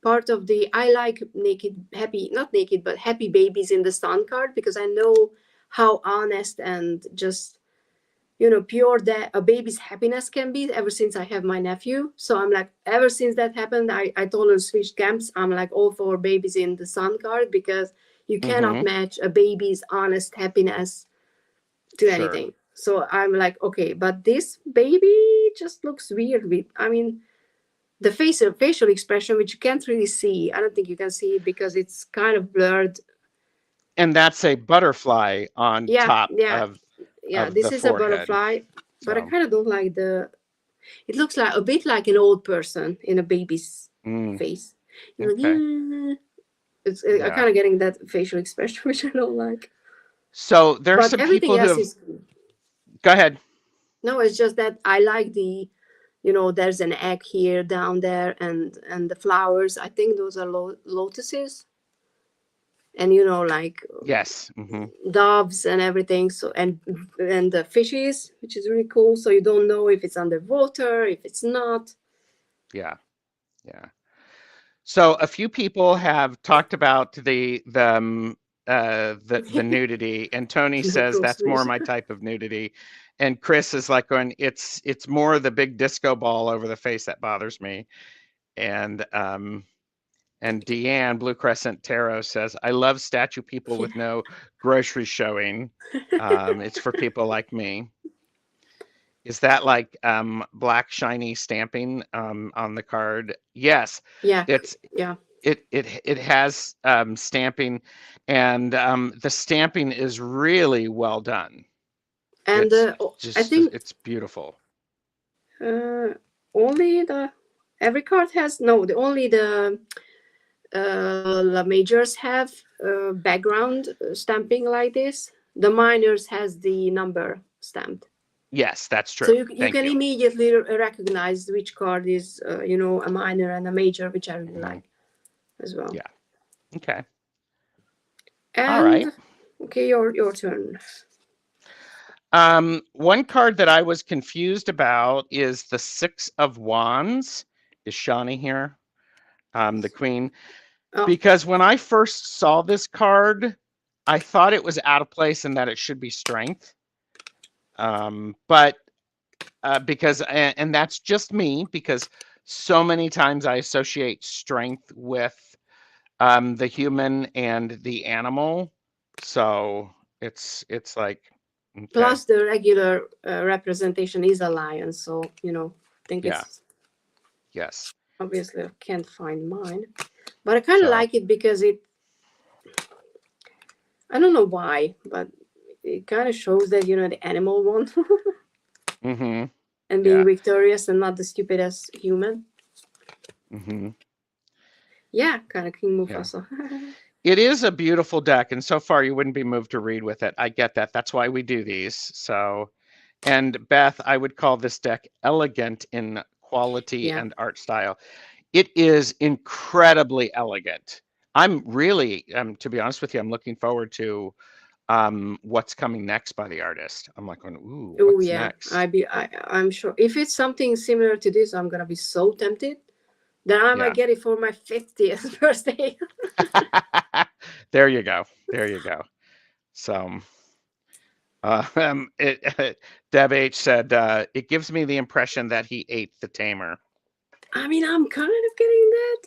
[SPEAKER 2] part of the I like not naked, but happy babies in the sun card, because I know how honest and just pure that a baby's happiness can be, ever since I have my nephew. So I'm like, ever since that happened, I totally switched camps. I'm like all for babies in the sun card, because you cannot match a baby's honest happiness to anything. So I'm like, okay, but this baby just looks weird with, the facial expression, which you can't really see. I don't think you can see it because it's kind of blurred.
[SPEAKER 1] And that's a butterfly on top of
[SPEAKER 2] this is
[SPEAKER 1] forehead.
[SPEAKER 2] A butterfly, but I kind of don't like it looks like a bit like an old person in a baby's face.
[SPEAKER 1] Okay.
[SPEAKER 2] I'm kind of getting that facial expression, which I don't like.
[SPEAKER 1] So there's some people who have... Go ahead.
[SPEAKER 2] No, it's just that I like there's an egg here, down there, and the flowers. I think those are lotuses. And like
[SPEAKER 1] yes,
[SPEAKER 2] doves and everything. So and the fishes, which is really cool. So you don't know if it's underwater, if it's not.
[SPEAKER 1] Yeah. So a few people have talked about the nudity, and Tony says that's more my type of nudity, and Chris is like going, it's more the big disco ball over the face that bothers me, and Deanne Blue Crescent Tarot says, I love statue people with no groceries showing. It's for people like me. Is that like black shiny stamping on the card? Yes.
[SPEAKER 2] Yeah.
[SPEAKER 1] It has stamping, and the stamping is really well done.
[SPEAKER 2] And I think
[SPEAKER 1] it's beautiful.
[SPEAKER 2] Only every card has only the majors have background stamping like this. The minors has the number stamped.
[SPEAKER 1] Yes, that's true.
[SPEAKER 2] So you can immediately recognize which card is a minor and a major, which I really like as well.
[SPEAKER 1] Yeah. Okay. All right.
[SPEAKER 2] And okay, your turn.
[SPEAKER 1] One card that I was confused about is the Six of Wands. Is Shawnee here? The Queen.
[SPEAKER 2] Oh,
[SPEAKER 1] Because when I first saw this card, I thought it was out of place and that it should be Strength. But because, and that's just me, because so many times I associate strength with the human and the animal. So it's like, okay.
[SPEAKER 2] plus the regular representation is a lion, so I think
[SPEAKER 1] Yeah.
[SPEAKER 2] it's
[SPEAKER 1] Yes.
[SPEAKER 2] obviously I can't find mine, but I kind of
[SPEAKER 1] So,
[SPEAKER 2] like it because I don't know why, but it kind of shows that the animal won
[SPEAKER 1] mm-hmm.
[SPEAKER 2] and being
[SPEAKER 1] Yeah.
[SPEAKER 2] victorious and not the stupidest human.
[SPEAKER 1] Mm-hmm.
[SPEAKER 2] Yeah, kind of King
[SPEAKER 1] Yeah.
[SPEAKER 2] Mufasa.
[SPEAKER 1] It is a beautiful deck, and so far you wouldn't be moved to read with it. I get that. That's why we do these. So, and Beth, I would call this deck elegant in quality
[SPEAKER 2] Yeah.
[SPEAKER 1] and art style. It is incredibly elegant. I'm really, to be honest with you, I'm looking forward to what's coming next by the artist. I'm like, ooh,
[SPEAKER 2] Oh
[SPEAKER 1] what's
[SPEAKER 2] yeah,
[SPEAKER 1] next?
[SPEAKER 2] I'm sure if it's something similar to this, I'm gonna be so tempted. Then I might
[SPEAKER 1] Yeah.
[SPEAKER 2] get it for my 50th birthday.
[SPEAKER 1] There you go. There you go. So, Deb H said, it gives me the impression that he ate the tamer.
[SPEAKER 2] I mean, I'm kind of getting that,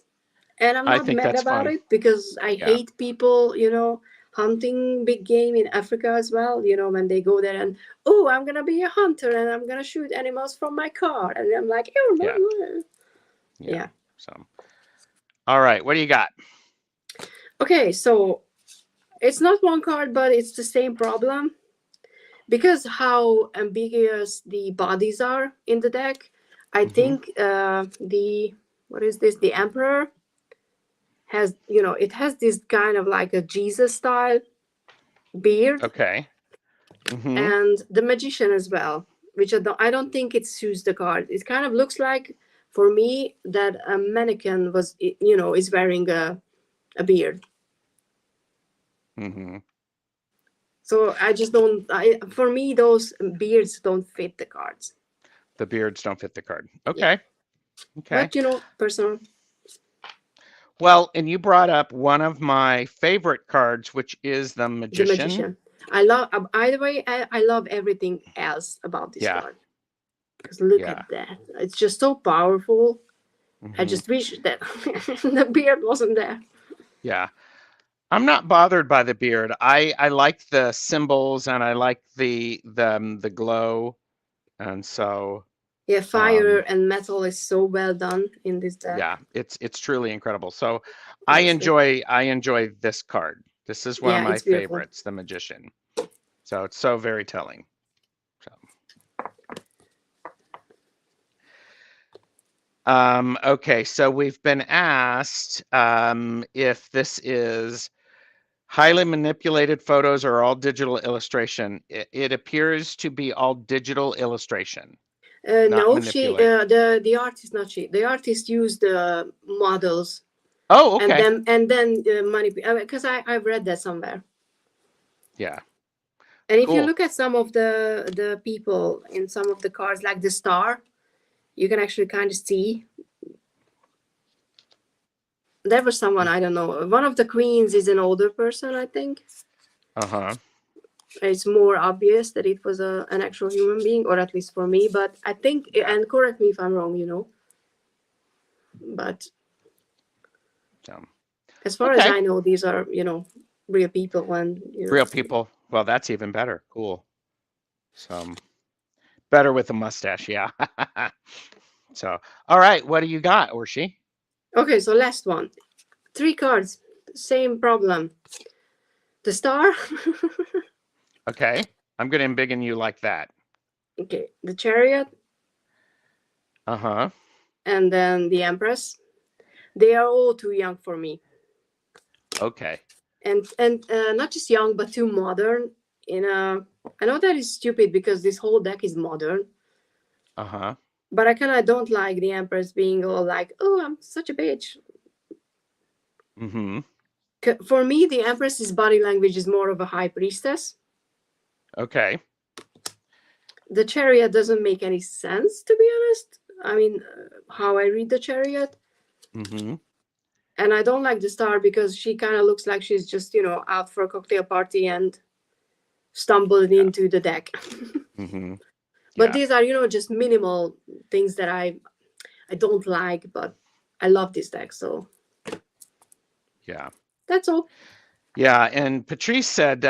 [SPEAKER 2] and I'm
[SPEAKER 1] I
[SPEAKER 2] not
[SPEAKER 1] think
[SPEAKER 2] mad
[SPEAKER 1] that's
[SPEAKER 2] about
[SPEAKER 1] fun.
[SPEAKER 2] it because I
[SPEAKER 1] Yeah.
[SPEAKER 2] hate people, hunting big game in Africa as well. When they go there and I'm gonna be a hunter and I'm gonna shoot animals from my car, and I'm like,
[SPEAKER 1] Yeah. Yeah.
[SPEAKER 2] yeah.
[SPEAKER 1] So, all right. What do you got?
[SPEAKER 2] Okay, so it's not one card, but it's the same problem because how ambiguous the bodies are in the deck. I think the what is this? The Emperor has it has this kind of like a Jesus style beard,
[SPEAKER 1] Okay. Mm-hmm.
[SPEAKER 2] and the Magician as well, which I don't think it suits the card. It kind of looks like for me that a mannequin is wearing a beard.
[SPEAKER 1] Mm-hmm.
[SPEAKER 2] So I just don't. For me, those beards don't fit the cards.
[SPEAKER 1] The beards don't fit the card.
[SPEAKER 2] Yeah,
[SPEAKER 1] Okay. Okay.
[SPEAKER 2] but personal.
[SPEAKER 1] Well, and you brought up one of my favorite cards, which is the
[SPEAKER 2] The
[SPEAKER 1] Magician.
[SPEAKER 2] Magician. I love. Either way, I love everything else about this
[SPEAKER 1] Yeah.
[SPEAKER 2] card. Because look
[SPEAKER 1] Yeah.
[SPEAKER 2] at that, it's just so powerful. I
[SPEAKER 1] Mm-hmm.
[SPEAKER 2] just wish that the beard wasn't there.
[SPEAKER 1] Yeah. I'm not bothered by the beard. I like the symbols and I like the glow, and so
[SPEAKER 2] Yeah, fire and metal is so well done in this deck.
[SPEAKER 1] yeah, it's truly incredible. So
[SPEAKER 2] Honestly,
[SPEAKER 1] I enjoy this card. This is one of
[SPEAKER 2] yeah,
[SPEAKER 1] my
[SPEAKER 2] it's beautiful.
[SPEAKER 1] favorites, the Magician. So it's so very telling. So okay, so we've been asked if this is highly manipulated photos or all digital illustration. It appears to be all digital illustration, not
[SPEAKER 2] No, she
[SPEAKER 1] manipulate.
[SPEAKER 2] the artist, not she. The artist used the models
[SPEAKER 1] Oh,
[SPEAKER 2] and
[SPEAKER 1] okay.
[SPEAKER 2] then manipulate because I've read that somewhere.
[SPEAKER 1] Yeah,
[SPEAKER 2] And if you
[SPEAKER 1] cool.
[SPEAKER 2] look at some of the people in some of the cards, like the star, you can actually kind of see there was someone, I don't know. One of the queens is an older person, I think.
[SPEAKER 1] Uh-huh.
[SPEAKER 2] It's more obvious that it was an actual human being, or at least for me. But I think,
[SPEAKER 1] Yeah.
[SPEAKER 2] and correct me if I'm wrong, but
[SPEAKER 1] So,
[SPEAKER 2] as far as
[SPEAKER 1] okay.
[SPEAKER 2] I know, these are, real people, and
[SPEAKER 1] Real people. Well, that's even better. Cool. So, better with a mustache, yeah. So, all right, what do you got, Orsi?
[SPEAKER 2] Okay, so last one. 3 cards, same problem. The star.
[SPEAKER 1] Okay. I'm going to embiggen you like that.
[SPEAKER 2] Okay, the chariot,
[SPEAKER 1] Uh-huh.
[SPEAKER 2] and then the empress. They are all too young for me,
[SPEAKER 1] Okay.
[SPEAKER 2] and not just young, but too modern. I know that is stupid because this whole deck is modern,
[SPEAKER 1] Uh-huh.
[SPEAKER 2] but I kind of don't like the empress being all like, "Oh, I'm such a bitch."
[SPEAKER 1] Mm-hmm.
[SPEAKER 2] For me, the Empress's body language is more of a high priestess.
[SPEAKER 1] Okay.
[SPEAKER 2] The Chariot doesn't make any sense, to be honest. I mean, how I read the Chariot.
[SPEAKER 1] Mm-hmm.
[SPEAKER 2] And I don't like the Star because she kind of looks like she's just, out for a cocktail party and stumbled into the deck.
[SPEAKER 1] Mm-hmm.
[SPEAKER 2] But these are, just minimal things that I don't like, but I love this deck. So
[SPEAKER 1] Yeah.
[SPEAKER 2] that's all.
[SPEAKER 1] Yeah, and Patrice said,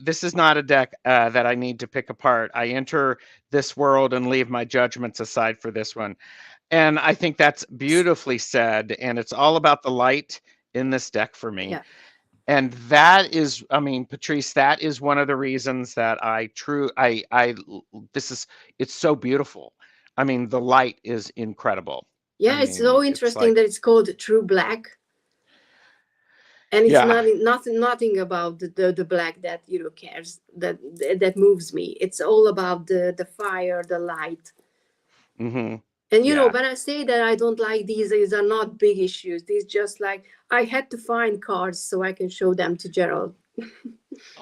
[SPEAKER 1] this is not a deck that I need to pick apart. I enter this world and leave my judgments aside for this one. And I think that's beautifully said. And it's all about the light in this deck for me.
[SPEAKER 2] Yeah.
[SPEAKER 1] And that is, I mean, Patrice, that is one of the reasons that it's so beautiful. I mean, the light is incredible.
[SPEAKER 2] Yeah,
[SPEAKER 1] I
[SPEAKER 2] it's
[SPEAKER 1] mean,
[SPEAKER 2] so
[SPEAKER 1] it's
[SPEAKER 2] interesting
[SPEAKER 1] like,
[SPEAKER 2] that it's called True Black. And it's
[SPEAKER 1] yeah.
[SPEAKER 2] nothing about the black that cares, that moves me. It's all about the fire, the light.
[SPEAKER 1] Mm-hmm.
[SPEAKER 2] And
[SPEAKER 1] Yeah.
[SPEAKER 2] when I say that I don't like these are not big issues. These just like I had to find cards so I can show them to Gerald.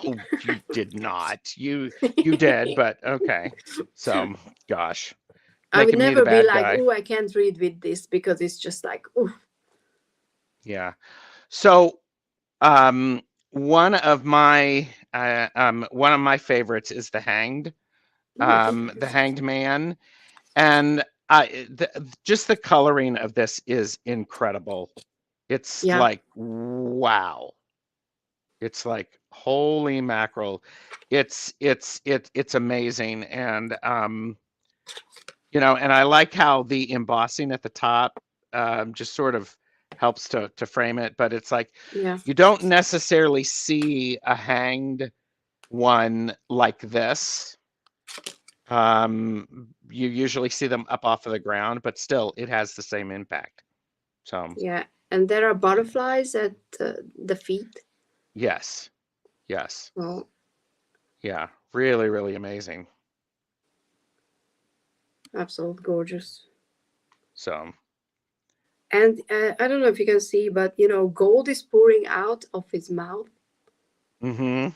[SPEAKER 1] Oh, you did not. You did, but okay. So, gosh,
[SPEAKER 2] I would
[SPEAKER 1] making me the
[SPEAKER 2] never be
[SPEAKER 1] bad
[SPEAKER 2] like,
[SPEAKER 1] guy.
[SPEAKER 2] oh, I can't read with this, because it's just like, oh.
[SPEAKER 1] Yeah. So, one of my favorites is the Hanged, the Hanged Man, and just the coloring of this is incredible. It's
[SPEAKER 2] Yeah.
[SPEAKER 1] like, wow. It's like, holy mackerel. It's amazing. And and I like how the embossing at the top just sort of helps to frame it, but it's like,
[SPEAKER 2] Yeah.
[SPEAKER 1] you don't necessarily see a hanged one like this. You usually see them up off of the ground, but still it has the same impact. So
[SPEAKER 2] Yeah, and there are butterflies at the feet.
[SPEAKER 1] yes.
[SPEAKER 2] Well,
[SPEAKER 1] Yeah, really, really amazing.
[SPEAKER 2] absolutely gorgeous.
[SPEAKER 1] So,
[SPEAKER 2] and I don't know if you can see, but gold is pouring out of his mouth.
[SPEAKER 1] mm-hmm.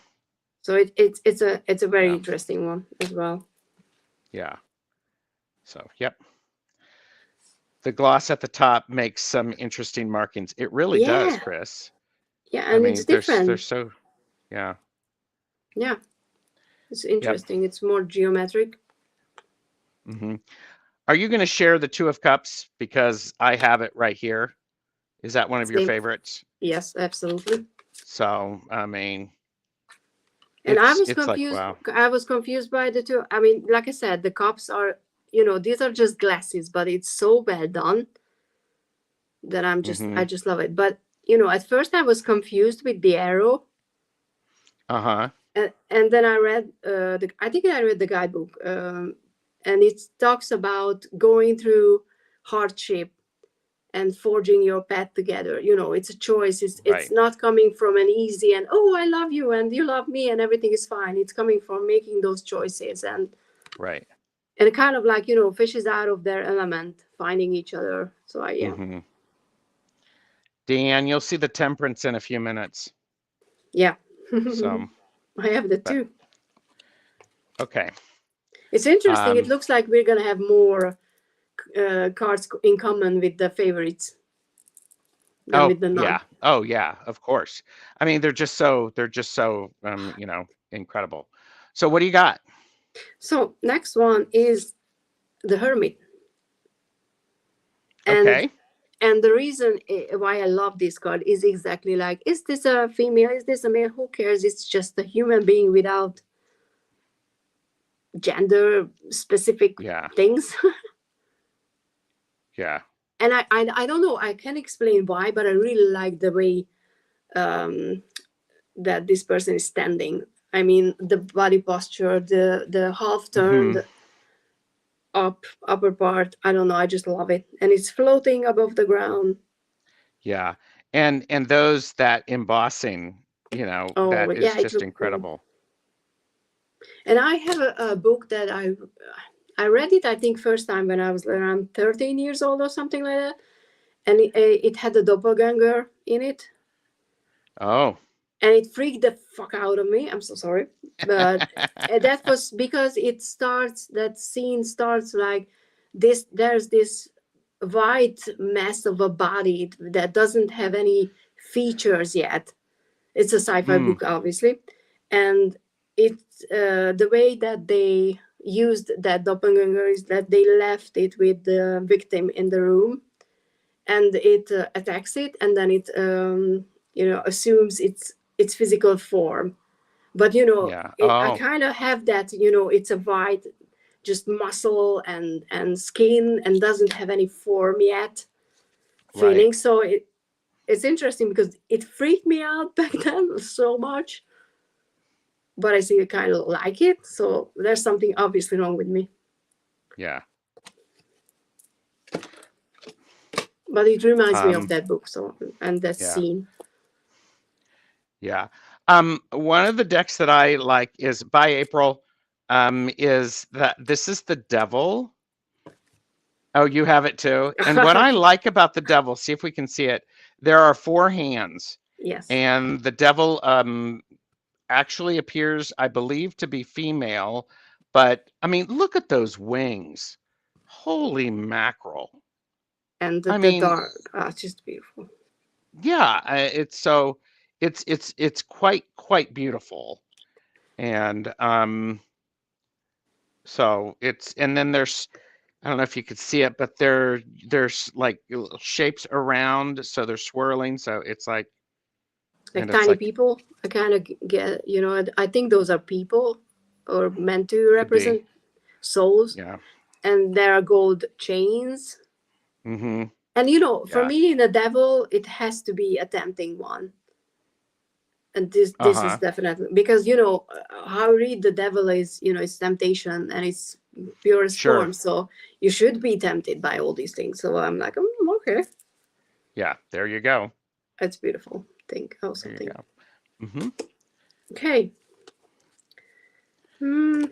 [SPEAKER 2] So it's a very interesting one as well.
[SPEAKER 1] Yeah. So, yep. The gloss at the top makes some interesting markings. It really does, Chris.
[SPEAKER 2] Yeah, and it's different.
[SPEAKER 1] They're so, yeah.
[SPEAKER 2] Yeah, it's interesting. Yep. It's more geometric.
[SPEAKER 1] Mm-hmm. Are you going to share the Two of Cups? Because I have it right here. Is that one of your favorites?
[SPEAKER 2] Yes, absolutely.
[SPEAKER 1] So, I mean,
[SPEAKER 2] and I was confused.
[SPEAKER 1] Like, wow.
[SPEAKER 2] I was confused by the two. I mean, like I said, the cups are, these are just glasses, but it's so well done that I just love it. But at first I was confused with the arrow.
[SPEAKER 1] Uh-huh.
[SPEAKER 2] And then I read I think I read the guidebook, and it talks about going through hardship and forging your path together. It's a choice. It's not coming from an easy and, oh, I love you and you love me and everything is fine. It's coming from making those choices and and kind of like, fishes out of their element, finding each other. So yeah.
[SPEAKER 1] Mm-hmm. Dan, you'll see the Temperance in a few minutes.
[SPEAKER 2] Yeah.
[SPEAKER 1] So
[SPEAKER 2] I have the two.
[SPEAKER 1] Okay.
[SPEAKER 2] It's interesting. It looks like we're gonna have more cards in common with the favorites than with the non.
[SPEAKER 1] Yeah. Oh yeah, of course. I mean, they're just so incredible. So what do you got?
[SPEAKER 2] So next one is the Hermit.
[SPEAKER 1] Okay.
[SPEAKER 2] And the reason why I love this card is exactly like, is this a female? Is this a male? Who cares? It's just a human being without gender specific things.
[SPEAKER 1] Yeah.
[SPEAKER 2] And I don't know. I can't explain why, but I really like the way that this person is standing. I mean, the body posture, the half turned upper part. I don't know. I just love it, and it's floating above the ground.
[SPEAKER 1] Yeah, and those that embossing, that is just incredible.
[SPEAKER 2] Cool. And I have a book that I read it, I think, first time when I was around 13 years old or something like that. And it had a doppelganger in it.
[SPEAKER 1] Oh.
[SPEAKER 2] and it freaked the fuck out of me. I'm so sorry, but that was because it starts. That scene starts like this. There's this white mess of a body that doesn't have any features yet. It's a sci-fi
[SPEAKER 1] Hmm.
[SPEAKER 2] book, obviously, and it's the way that they used that doppelganger is that they left it with the victim in the room, and it attacks it, and then it assumes its physical form. But
[SPEAKER 1] Yeah.
[SPEAKER 2] I
[SPEAKER 1] Oh.
[SPEAKER 2] kind of have that, it's a white, just muscle and skin, and doesn't have any form yet
[SPEAKER 1] Right.
[SPEAKER 2] feeling. So it's interesting because it freaked me out back then so much, but I see I kind of like it. So there's something obviously wrong with me.
[SPEAKER 1] Yeah.
[SPEAKER 2] But it reminds me of
[SPEAKER 1] Um.
[SPEAKER 2] that book, so and that
[SPEAKER 1] Yeah.
[SPEAKER 2] scene.
[SPEAKER 1] Yeah. One of the decks that I like is by April. Is that this is the Devil. Oh, you have it too. And what I like about the Devil, see if we can see it. There are 4 hands,
[SPEAKER 2] Yes.
[SPEAKER 1] and the Devil actually appears, I believe, to be female. But I mean, look at those wings. Holy mackerel.
[SPEAKER 2] And
[SPEAKER 1] I
[SPEAKER 2] the
[SPEAKER 1] mean,
[SPEAKER 2] dark, it's just beautiful.
[SPEAKER 1] yeah, it's so it's quite beautiful. And so it's and then there's I don't know if you could see it, but there's like little shapes around, so they're swirling. So it's like,
[SPEAKER 2] Like
[SPEAKER 1] and it's
[SPEAKER 2] tiny
[SPEAKER 1] like
[SPEAKER 2] people. I kind of get, I think those are people or meant to
[SPEAKER 1] could be,
[SPEAKER 2] represent souls.
[SPEAKER 1] yeah.
[SPEAKER 2] And there are gold chains.
[SPEAKER 1] Mm-hmm.
[SPEAKER 2] And for
[SPEAKER 1] Yeah.
[SPEAKER 2] me, in the devil, it has to be a tempting one. And this is
[SPEAKER 1] Uh-huh.
[SPEAKER 2] definitely because how I read the devil is it's temptation and it's purest
[SPEAKER 1] Sure.
[SPEAKER 2] form. So you should be tempted by all these things. So I'm like, okay,
[SPEAKER 1] Yeah. There you go.
[SPEAKER 2] it's beautiful. Think also
[SPEAKER 1] There you
[SPEAKER 2] think.
[SPEAKER 1] go. Mm-hmm.
[SPEAKER 2] Okay. Hmm.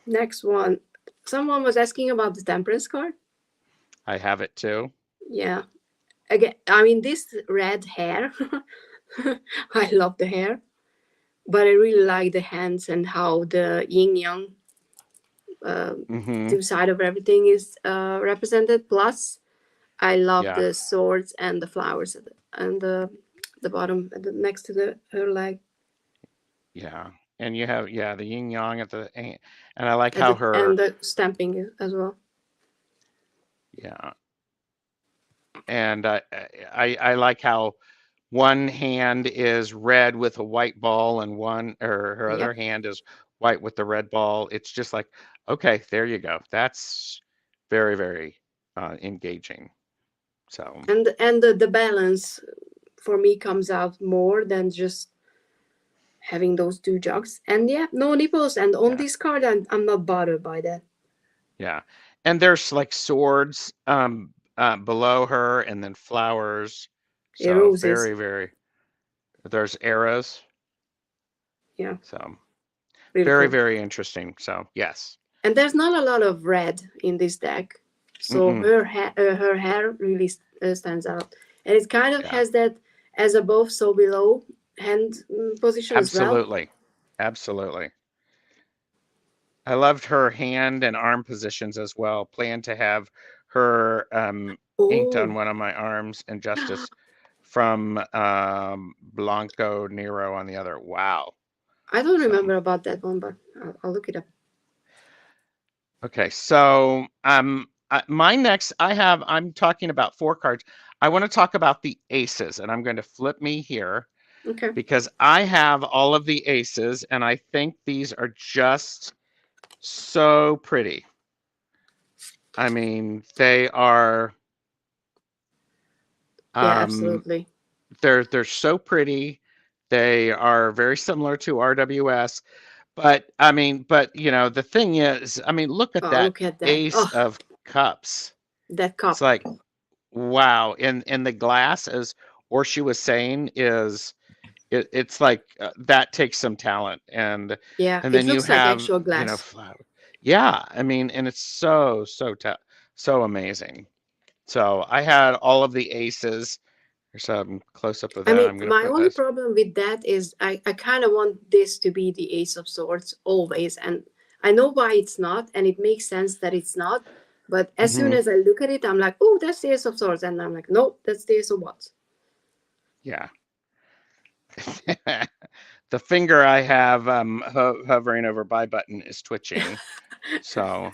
[SPEAKER 2] Next one. Someone was asking about the temperance card.
[SPEAKER 1] I have it too.
[SPEAKER 2] Yeah. Again, I mean this red hair. I love the hair, but I really like the hands and how the yin yang, uh,
[SPEAKER 1] Mm-hmm.
[SPEAKER 2] two side of everything is represented. Plus, I love
[SPEAKER 1] Yeah.
[SPEAKER 2] the swords and the flowers and the bottom next to the her leg
[SPEAKER 1] Yeah. And you have, yeah, the yin yang at the and I like
[SPEAKER 2] and
[SPEAKER 1] how her,
[SPEAKER 2] the stamping as well.
[SPEAKER 1] yeah. And I like how one hand is red with a white ball and one or her other
[SPEAKER 2] Yep.
[SPEAKER 1] hand is white with the red ball. It's just like, okay, there you go. That's very, very engaging. So
[SPEAKER 2] And the balance for me comes out more than just having those two jugs. And yeah, no nipples. And on
[SPEAKER 1] yeah,
[SPEAKER 2] this card, I'm not bothered by that.
[SPEAKER 1] yeah. And there's like swords below her and then flowers. So
[SPEAKER 2] Roses.
[SPEAKER 1] very, very, there's arrows.
[SPEAKER 2] Yeah,
[SPEAKER 1] So
[SPEAKER 2] really
[SPEAKER 1] very,
[SPEAKER 2] cool.
[SPEAKER 1] very interesting. So yes.
[SPEAKER 2] And there's not a lot of red in this deck, so
[SPEAKER 1] Mm-mm.
[SPEAKER 2] her hair really stands out, and it kind of
[SPEAKER 1] Yeah,
[SPEAKER 2] has that as above so below hand position as well.
[SPEAKER 1] absolutely. Absolutely. I loved her hand and arm positions as well. Plan to have her inked on
[SPEAKER 2] Oh,
[SPEAKER 1] one of my arms and Justice from Blanco Nero on the other. Wow.
[SPEAKER 2] I don't
[SPEAKER 1] So,
[SPEAKER 2] remember about that one, but I'll look it up.
[SPEAKER 1] okay. So, my next, I'm talking about 4 cards. I want to talk about the aces, and I'm going to flip me here
[SPEAKER 2] Okay.
[SPEAKER 1] because I have all of the aces, and I think these are just so pretty. I mean, they are
[SPEAKER 2] Yeah,
[SPEAKER 1] um,
[SPEAKER 2] absolutely.
[SPEAKER 1] they're so pretty. They are very similar to RWS, but I mean, but the thing is, I mean, look at
[SPEAKER 2] Oh,
[SPEAKER 1] that
[SPEAKER 2] look at that.
[SPEAKER 1] Ace
[SPEAKER 2] Oh,
[SPEAKER 1] of Cups.
[SPEAKER 2] that
[SPEAKER 1] It's
[SPEAKER 2] cup.
[SPEAKER 1] like, wow. And the glass, as Orsi was saying, is it's like that takes some talent,
[SPEAKER 2] Yeah,
[SPEAKER 1] and
[SPEAKER 2] it
[SPEAKER 1] then you
[SPEAKER 2] looks like
[SPEAKER 1] have
[SPEAKER 2] actual glass.
[SPEAKER 1] flower. Yeah, I mean, and it's so amazing. So I had all of the aces, There's a close up of
[SPEAKER 2] I
[SPEAKER 1] that.
[SPEAKER 2] mean,
[SPEAKER 1] I'm going to
[SPEAKER 2] my
[SPEAKER 1] put
[SPEAKER 2] only
[SPEAKER 1] this.
[SPEAKER 2] problem with that is I kind of want this to be the Ace of Swords always. And I know why it's not, and it makes sense that it's not. But as soon
[SPEAKER 1] Hmm.
[SPEAKER 2] as I look at it, I'm like, oh, that's the Ace of Swords. And I'm like, no, that's the Ace of Wands.
[SPEAKER 1] Yeah. The finger I have hovering over buy button is twitching. So,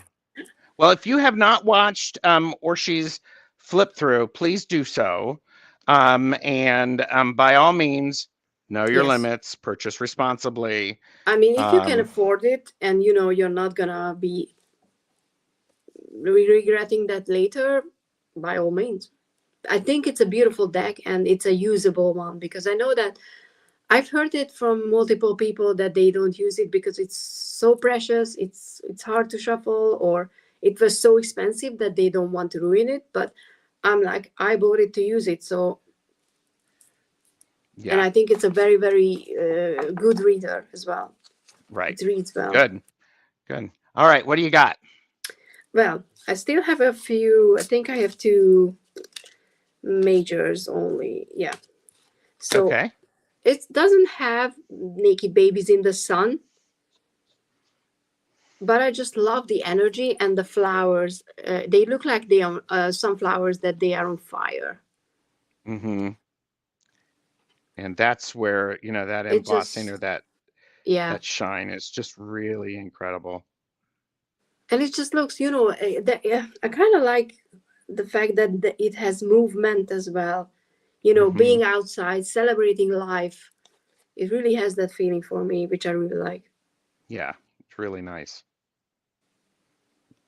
[SPEAKER 1] well, if you have not watched Orsi's flip through, please do so. And by all means, know your
[SPEAKER 2] Yes.
[SPEAKER 1] limits, purchase responsibly.
[SPEAKER 2] I mean, if you can
[SPEAKER 1] Um,
[SPEAKER 2] afford it and you know you're not going to be regretting that later, by all means. I think it's a beautiful deck and it's a usable one because I know that I've heard it from multiple people that they don't use it because it's so precious, it's hard to shuffle, or it was so expensive that they don't want to ruin it. But I'm like, I bought it to use it, so and
[SPEAKER 1] yeah,
[SPEAKER 2] I think it's a very very good reader as well.
[SPEAKER 1] right.
[SPEAKER 2] It reads well.
[SPEAKER 1] Good, good. All right, what do you got?
[SPEAKER 2] Well, I still have a few. I think I have two majors only. Yeah. So
[SPEAKER 1] Okay.
[SPEAKER 2] it doesn't have naked babies in the sun, but I just love the energy and the flowers. They look like they are sunflowers that they are on fire.
[SPEAKER 1] Mm-hmm. And that's where, that
[SPEAKER 2] It
[SPEAKER 1] embossing
[SPEAKER 2] just,
[SPEAKER 1] or that
[SPEAKER 2] yeah,
[SPEAKER 1] that shine is just really incredible.
[SPEAKER 2] and it just looks, yeah, I kind of like the fact that it has movement as well.
[SPEAKER 1] Mm-hmm.
[SPEAKER 2] Being outside, celebrating life. It really has that feeling for me, which I really like.
[SPEAKER 1] Yeah, it's really nice.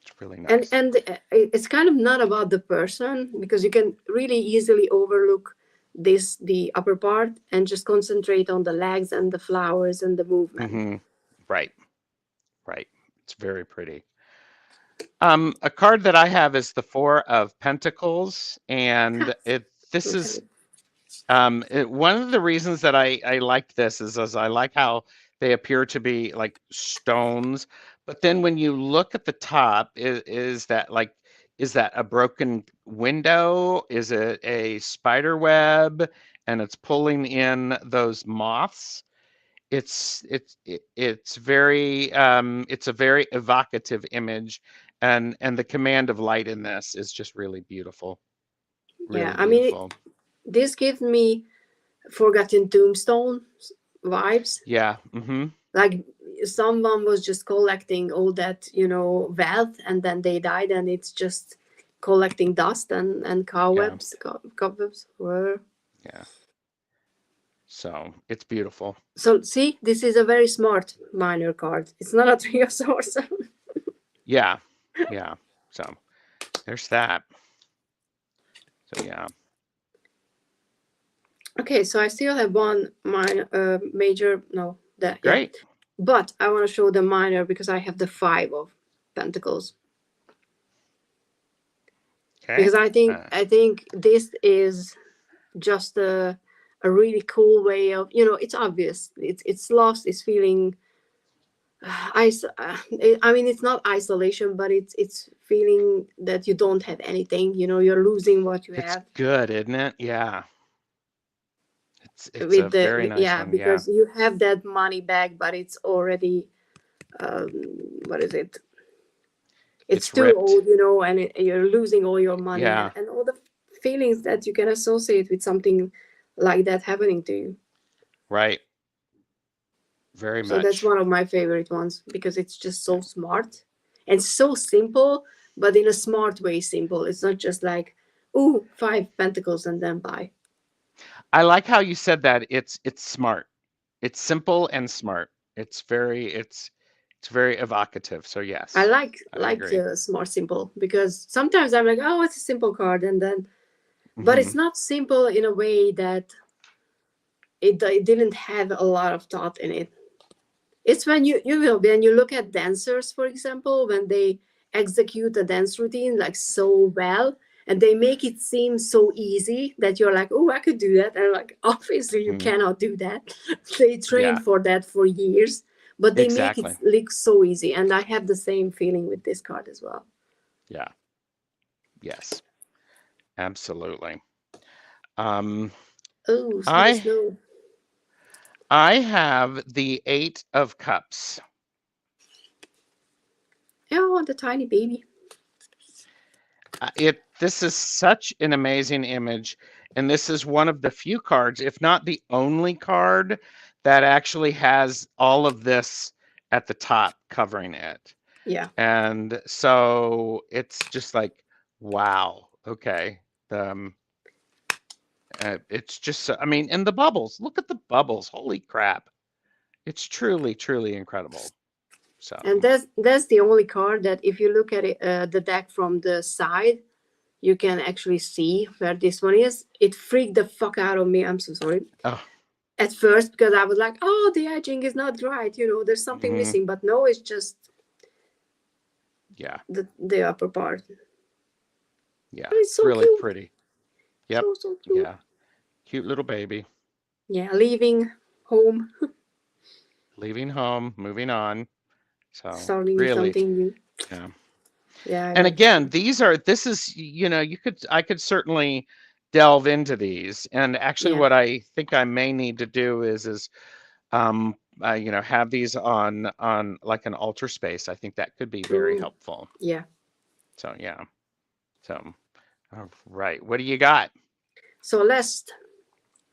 [SPEAKER 1] It's really
[SPEAKER 2] and
[SPEAKER 1] nice.
[SPEAKER 2] and it's kind of not about the person because you can really easily overlook the upper part and just concentrate on the legs and the flowers and the movement.
[SPEAKER 1] Mm-hmm. Right, right. It's very pretty. A card that I have is the Four of Pentacles, and this is
[SPEAKER 2] Okay.
[SPEAKER 1] one of the reasons that I liked this is as I like how they appear to be like stones, but then when you look at the top, is that a broken window? Is it a spider web and it's pulling in those moths? It's a very evocative image, and the command of light in this is just really beautiful,
[SPEAKER 2] Yeah,
[SPEAKER 1] really
[SPEAKER 2] I mean,
[SPEAKER 1] beautiful.
[SPEAKER 2] this gives me Forgotten Tombstone vibes.
[SPEAKER 1] Yeah. Mm-hmm.
[SPEAKER 2] Like someone was just collecting all that wealth and then they died and it's just collecting dust and
[SPEAKER 1] Yeah.
[SPEAKER 2] cobwebs were.
[SPEAKER 1] Yeah. So it's beautiful.
[SPEAKER 2] So see, this is a very smart minor card. It's not a Three of Swords.
[SPEAKER 1] Yeah. Yeah. So there's that. So yeah.
[SPEAKER 2] Okay, so I still have one minor, major. No, that yeah,
[SPEAKER 1] Great.
[SPEAKER 2] but I want to show the minor because I have the Five of Pentacles.
[SPEAKER 1] Okay.
[SPEAKER 2] Because I think this is just a really cool way of it's obvious it's lost, it's feeling I mean it's not isolation, but it's feeling that you don't have anything, you're losing what you
[SPEAKER 1] It's
[SPEAKER 2] have.
[SPEAKER 1] good, isn't it? Yeah. It's a
[SPEAKER 2] With
[SPEAKER 1] very nice
[SPEAKER 2] yeah,
[SPEAKER 1] one. Yeah.
[SPEAKER 2] because you have that money back but it's already um what is it, it's
[SPEAKER 1] It's
[SPEAKER 2] too
[SPEAKER 1] ripped.
[SPEAKER 2] old, and you're losing all your money
[SPEAKER 1] Yeah.
[SPEAKER 2] and all the feelings that you can associate with something like that happening to you.
[SPEAKER 1] Right. Very
[SPEAKER 2] So that's
[SPEAKER 1] much.
[SPEAKER 2] one of my favorite ones because it's just so smart and so simple, but in a smart way simple. It's not just like, ooh, five pentacles and then buy.
[SPEAKER 1] I like how you said that. It's smart. It's simple and smart. It's very evocative. So
[SPEAKER 2] I
[SPEAKER 1] yes,
[SPEAKER 2] like
[SPEAKER 1] I agree.
[SPEAKER 2] smart simple because sometimes I'm like, oh, it's a simple card, and then, but
[SPEAKER 1] Hmm.
[SPEAKER 2] it's not simple in a way that it didn't have a lot of thought in it. It's when when you look at dancers, for example, when they execute a dance routine like so well, and they make it seem so easy that you're like, oh, I could do that, and like obviously you
[SPEAKER 1] Hmm.
[SPEAKER 2] cannot do that. They
[SPEAKER 1] Yeah.
[SPEAKER 2] trained for that for years, but they make it
[SPEAKER 1] Exactly.
[SPEAKER 2] look so easy, and I have the same feeling with this card as well.
[SPEAKER 1] Yeah. Yes. Absolutely. Um,
[SPEAKER 2] Oh, the
[SPEAKER 1] I
[SPEAKER 2] snow.
[SPEAKER 1] I have the Eight of Cups.
[SPEAKER 2] Oh, the tiny baby.
[SPEAKER 1] This is such an amazing image, and this is one of the few cards, if not the only card, that actually has all of this at the top covering it.
[SPEAKER 2] Yeah.
[SPEAKER 1] And so it's just like, wow, okay. It's just so, I mean, and the bubbles, look at the bubbles, holy crap. It's truly, truly incredible. So,
[SPEAKER 2] And that's the only card that if you look at it, the deck from the side, you can actually see where this one is. It freaked the fuck out of me. I'm so sorry.
[SPEAKER 1] oh,
[SPEAKER 2] At first, because I was like, oh, the edging is not right. There's something
[SPEAKER 1] mhm,
[SPEAKER 2] missing. But no, it's just
[SPEAKER 1] yeah,
[SPEAKER 2] the upper part.
[SPEAKER 1] yeah,
[SPEAKER 2] Oh, it's so
[SPEAKER 1] really
[SPEAKER 2] cute.
[SPEAKER 1] pretty. Yep,
[SPEAKER 2] So cute.
[SPEAKER 1] yeah, cute little baby.
[SPEAKER 2] Yeah, leaving home,
[SPEAKER 1] Leaving home, moving on. So,
[SPEAKER 2] starting
[SPEAKER 1] really,
[SPEAKER 2] something new.
[SPEAKER 1] yeah.
[SPEAKER 2] Yeah, I
[SPEAKER 1] And
[SPEAKER 2] like
[SPEAKER 1] again,
[SPEAKER 2] that.
[SPEAKER 1] this is, I could certainly delve into these. And actually
[SPEAKER 2] Yeah.
[SPEAKER 1] what I think I may need to do is have these on like an altar space. I think that could be very
[SPEAKER 2] Ooh,
[SPEAKER 1] helpful.
[SPEAKER 2] yeah.
[SPEAKER 1] So, yeah. So, all right. What do you got?
[SPEAKER 2] So last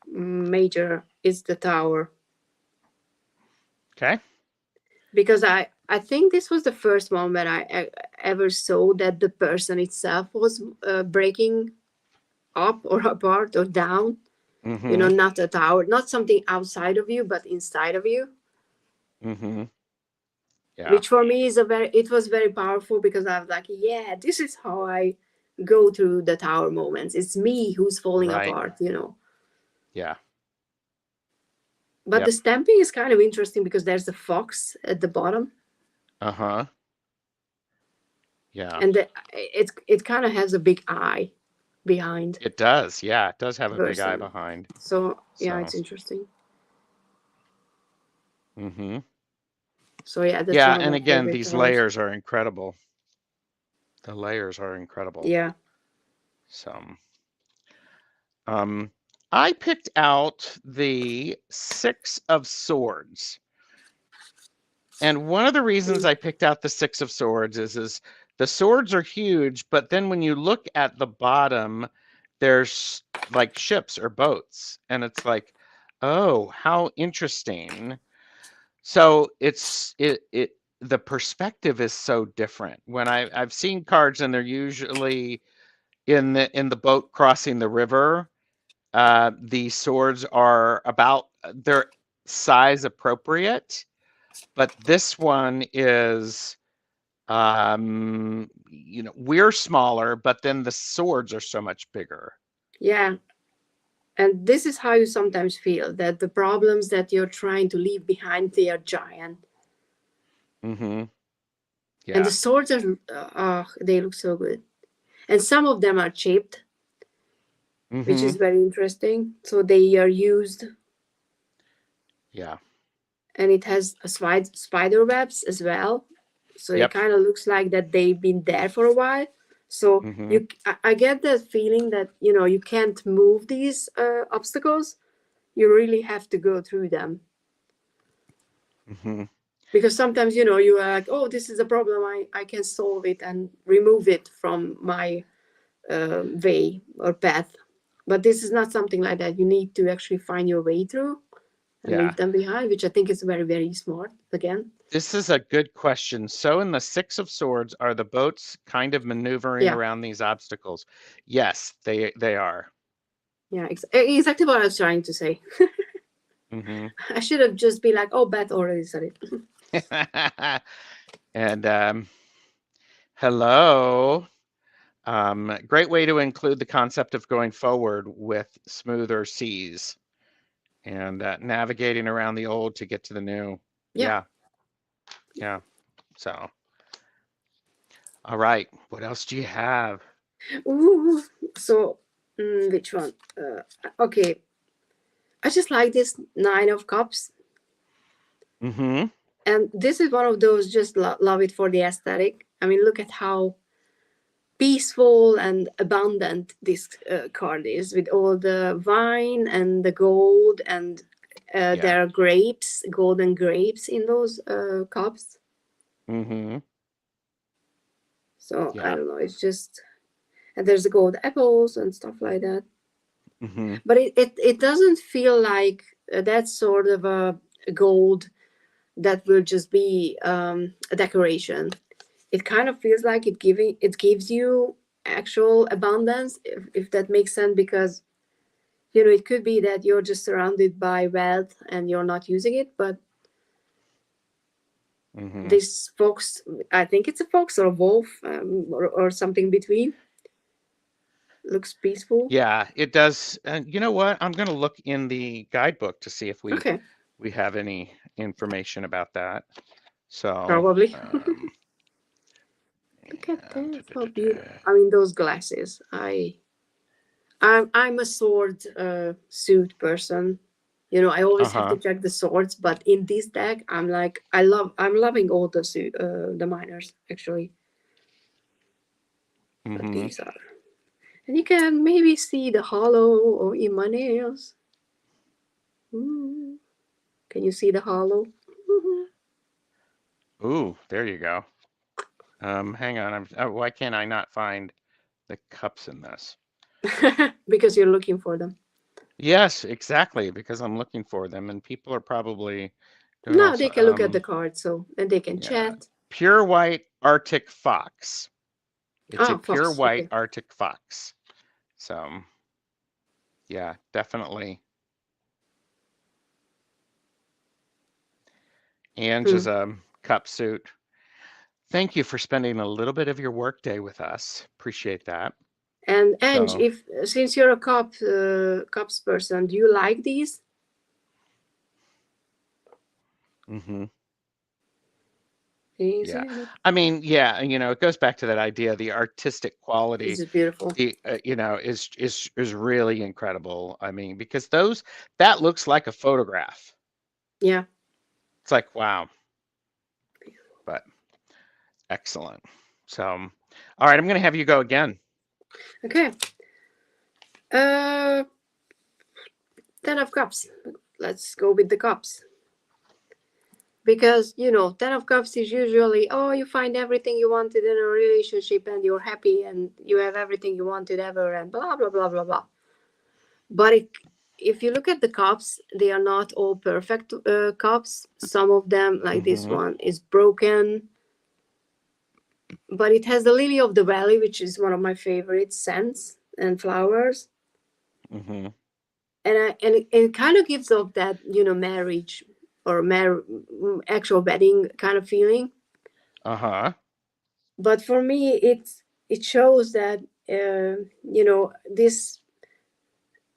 [SPEAKER 2] major is the tower.
[SPEAKER 1] Okay.
[SPEAKER 2] Because I think this was the first one where ever saw that the person itself was breaking up or apart or down.
[SPEAKER 1] Mm-hmm.
[SPEAKER 2] Not a tower, not something outside of you, but inside of you.
[SPEAKER 1] Mm-hmm. Yeah.
[SPEAKER 2] Which for me it was very powerful because I was like, yeah, this is how I go through the tower moments. It's me who's falling
[SPEAKER 1] Right.
[SPEAKER 2] apart.
[SPEAKER 1] Yeah.
[SPEAKER 2] But the
[SPEAKER 1] Yep.
[SPEAKER 2] stamping is kind of interesting because there's a fox at the bottom,
[SPEAKER 1] Uh-huh. Yeah.
[SPEAKER 2] and it kind of has a big eye behind
[SPEAKER 1] It does. Yeah, it does have
[SPEAKER 2] the
[SPEAKER 1] a big eye
[SPEAKER 2] person.
[SPEAKER 1] behind.
[SPEAKER 2] So yeah,
[SPEAKER 1] So,
[SPEAKER 2] it's interesting.
[SPEAKER 1] mm-hmm.
[SPEAKER 2] So yeah, that's
[SPEAKER 1] Yeah,
[SPEAKER 2] one of
[SPEAKER 1] and
[SPEAKER 2] my
[SPEAKER 1] again,
[SPEAKER 2] favorite
[SPEAKER 1] these
[SPEAKER 2] towers.
[SPEAKER 1] layers are incredible. The layers are incredible.
[SPEAKER 2] Yeah.
[SPEAKER 1] So, um, I picked out the Six of Swords. And one of the reasons I picked out the Six of Swords is the swords are huge, but then when you look at the bottom, there's like ships or boats, and it's like, oh, how interesting. So the perspective is so different. When I've seen cards and they're usually in the boat crossing the river, the swords are about their size appropriate, but this one is we're smaller, but then the swords are so much bigger.
[SPEAKER 2] Yeah. And this is how you sometimes feel that the problems that you're trying to leave behind, they are giant.
[SPEAKER 1] Mm-hmm.
[SPEAKER 2] And the
[SPEAKER 1] Yeah.
[SPEAKER 2] swords are, they look so good. And some of them are chipped, which
[SPEAKER 1] Mm-hmm.
[SPEAKER 2] is very interesting. So they are used,
[SPEAKER 1] Yeah.
[SPEAKER 2] and it has a spider webs as well. So it
[SPEAKER 1] Yep.
[SPEAKER 2] kind of looks like that they've been there for a while. So
[SPEAKER 1] Mm-hmm.
[SPEAKER 2] I get that feeling that you can't move these obstacles. You really have to go through them.
[SPEAKER 1] Mm-hmm.
[SPEAKER 2] Because sometimes you are like, oh, this is a problem, I can solve it and remove it from my way or path. But this is not something like that. You need to actually find your way through and
[SPEAKER 1] Yeah.
[SPEAKER 2] leave them behind, which I think is very, very smart again.
[SPEAKER 1] This is a good question. So in the Six of Swords, are the boats kind of maneuvering
[SPEAKER 2] Yeah.
[SPEAKER 1] around these obstacles? Yes, they are.
[SPEAKER 2] Yeah, exactly what I was trying to say.
[SPEAKER 1] Mm-hmm.
[SPEAKER 2] I should have just been like, oh, Beth already said it.
[SPEAKER 1] And hello. Great way to include the concept of going forward with smoother seas and navigating around the old to get to the new.
[SPEAKER 2] Yeah.
[SPEAKER 1] Yeah. Yeah. So, all right. What else do you have?
[SPEAKER 2] Ooh. So which one? Okay, I just like this Nine of Cups.
[SPEAKER 1] Mm-hmm.
[SPEAKER 2] And this is one of those just love it for the aesthetic. I mean, look at how peaceful and abundant this card is, with all the wine and the gold, and
[SPEAKER 1] Yeah.
[SPEAKER 2] there are grapes, golden grapes in those cups.
[SPEAKER 1] Mm-hmm.
[SPEAKER 2] So I
[SPEAKER 1] Yeah.
[SPEAKER 2] don't know, it's just, and there's the gold apples and stuff like that.
[SPEAKER 1] Mm-hmm.
[SPEAKER 2] But it doesn't feel like that sort of a gold that will just be a decoration. It kind of feels like it gives you actual abundance, if that makes sense, because it could be that you're just surrounded by wealth and you're not using it, but
[SPEAKER 1] Mm-hmm.
[SPEAKER 2] this fox, I think it's a fox or a wolf, or something between, looks peaceful.
[SPEAKER 1] Yeah, it does. And you know what? I'm going to look in the guidebook to see if
[SPEAKER 2] Okay,
[SPEAKER 1] we have any information about that. So,
[SPEAKER 2] probably.
[SPEAKER 1] um,
[SPEAKER 2] Look at
[SPEAKER 1] and
[SPEAKER 2] that, how beautiful. I mean, those glasses. I'm a sword suit person. I always have to
[SPEAKER 1] uh-huh.
[SPEAKER 2] check the swords, but in this deck, I'm loving all the minors actually. But
[SPEAKER 1] Mm-hmm.
[SPEAKER 2] these are, and you can maybe see the hollow or in my nails. Ooh. Can you see the hollow?
[SPEAKER 1] Ooh, there you go. Hang on. Why can't I not find the cups in this?
[SPEAKER 2] Because you're looking for them.
[SPEAKER 1] Yes, exactly, because I'm looking for them, and people are probably doing
[SPEAKER 2] No,
[SPEAKER 1] also.
[SPEAKER 2] they can look at the card, so and they can
[SPEAKER 1] Yeah,
[SPEAKER 2] chat.
[SPEAKER 1] pure white Arctic fox. It's a
[SPEAKER 2] Ah,
[SPEAKER 1] pure
[SPEAKER 2] fox.
[SPEAKER 1] white
[SPEAKER 2] Okay.
[SPEAKER 1] Arctic fox. So, yeah, definitely. Ange is
[SPEAKER 2] Hmm.
[SPEAKER 1] a cup suit. Thank you for spending a little bit of your workday with us. Appreciate that.
[SPEAKER 2] And Ange,
[SPEAKER 1] So,
[SPEAKER 2] if since you're a cups person, do you like these?
[SPEAKER 1] hmm
[SPEAKER 2] Is
[SPEAKER 1] yeah.
[SPEAKER 2] it?
[SPEAKER 1] I mean, yeah, it goes back to that idea, the artistic
[SPEAKER 2] This
[SPEAKER 1] quality,
[SPEAKER 2] is beautiful.
[SPEAKER 1] is really incredible. I mean, because that looks like a photograph.
[SPEAKER 2] Yeah.
[SPEAKER 1] It's like, wow, but excellent. So, all right, I'm going to have you go again.
[SPEAKER 2] Okay. Uh, 10 of Cups. Let's go with the cups. Because, 10 of Cups is usually, oh, you find everything you wanted in a relationship and you're happy and you have everything you wanted ever and blah, blah, blah, blah, blah. But if you look at the cups, they are not all perfect cups. Some of them, like this
[SPEAKER 1] hmm
[SPEAKER 2] one, is broken, but it has the lily of the valley, which is one of my favorite scents and flowers.
[SPEAKER 1] hmm
[SPEAKER 2] And it kind of gives off that marriage or actual wedding kind of feeling.
[SPEAKER 1] Uh-huh.
[SPEAKER 2] But for me, it shows that this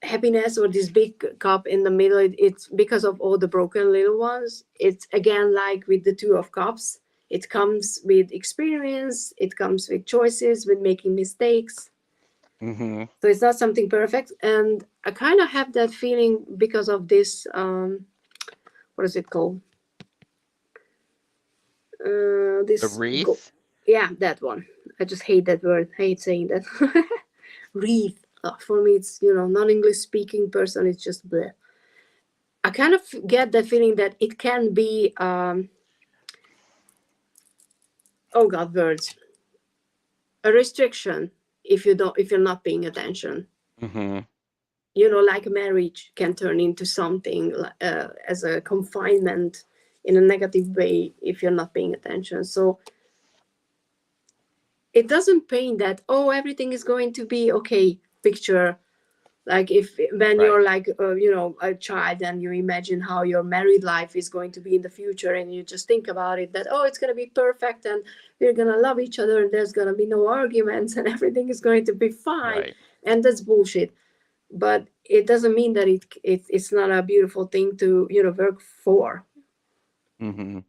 [SPEAKER 2] happiness, or this big cup in the middle, it's because of all the broken little ones. It's again like with the 2 of Cups. It comes with experience, it comes with choices, with making mistakes.
[SPEAKER 1] hmm
[SPEAKER 2] So it's not something perfect, and I kind of have that feeling because of this what is it called,
[SPEAKER 1] The
[SPEAKER 2] this
[SPEAKER 1] wreath.
[SPEAKER 2] yeah, that one. I just hate that word, I hate saying that. Wreath. For me, it's non-English speaking person, it's just bleh. I kind of get that feeling that it can be oh god, words, a restriction if you're not paying attention.
[SPEAKER 1] hmm
[SPEAKER 2] Like marriage can turn into something as a confinement in a negative way if you're not paying attention. So it doesn't paint that, oh, everything is going to be okay picture. Like if when
[SPEAKER 1] Right.
[SPEAKER 2] you're like a child and you imagine how your married life is going to be in the future, and you just think about it, that oh, it's going to be perfect and we're going to love each other and there's going to be no arguments and everything is going to be fine.
[SPEAKER 1] Right.
[SPEAKER 2] And that's bullshit. But it doesn't mean that it's not a beautiful thing to work for.
[SPEAKER 1] hmm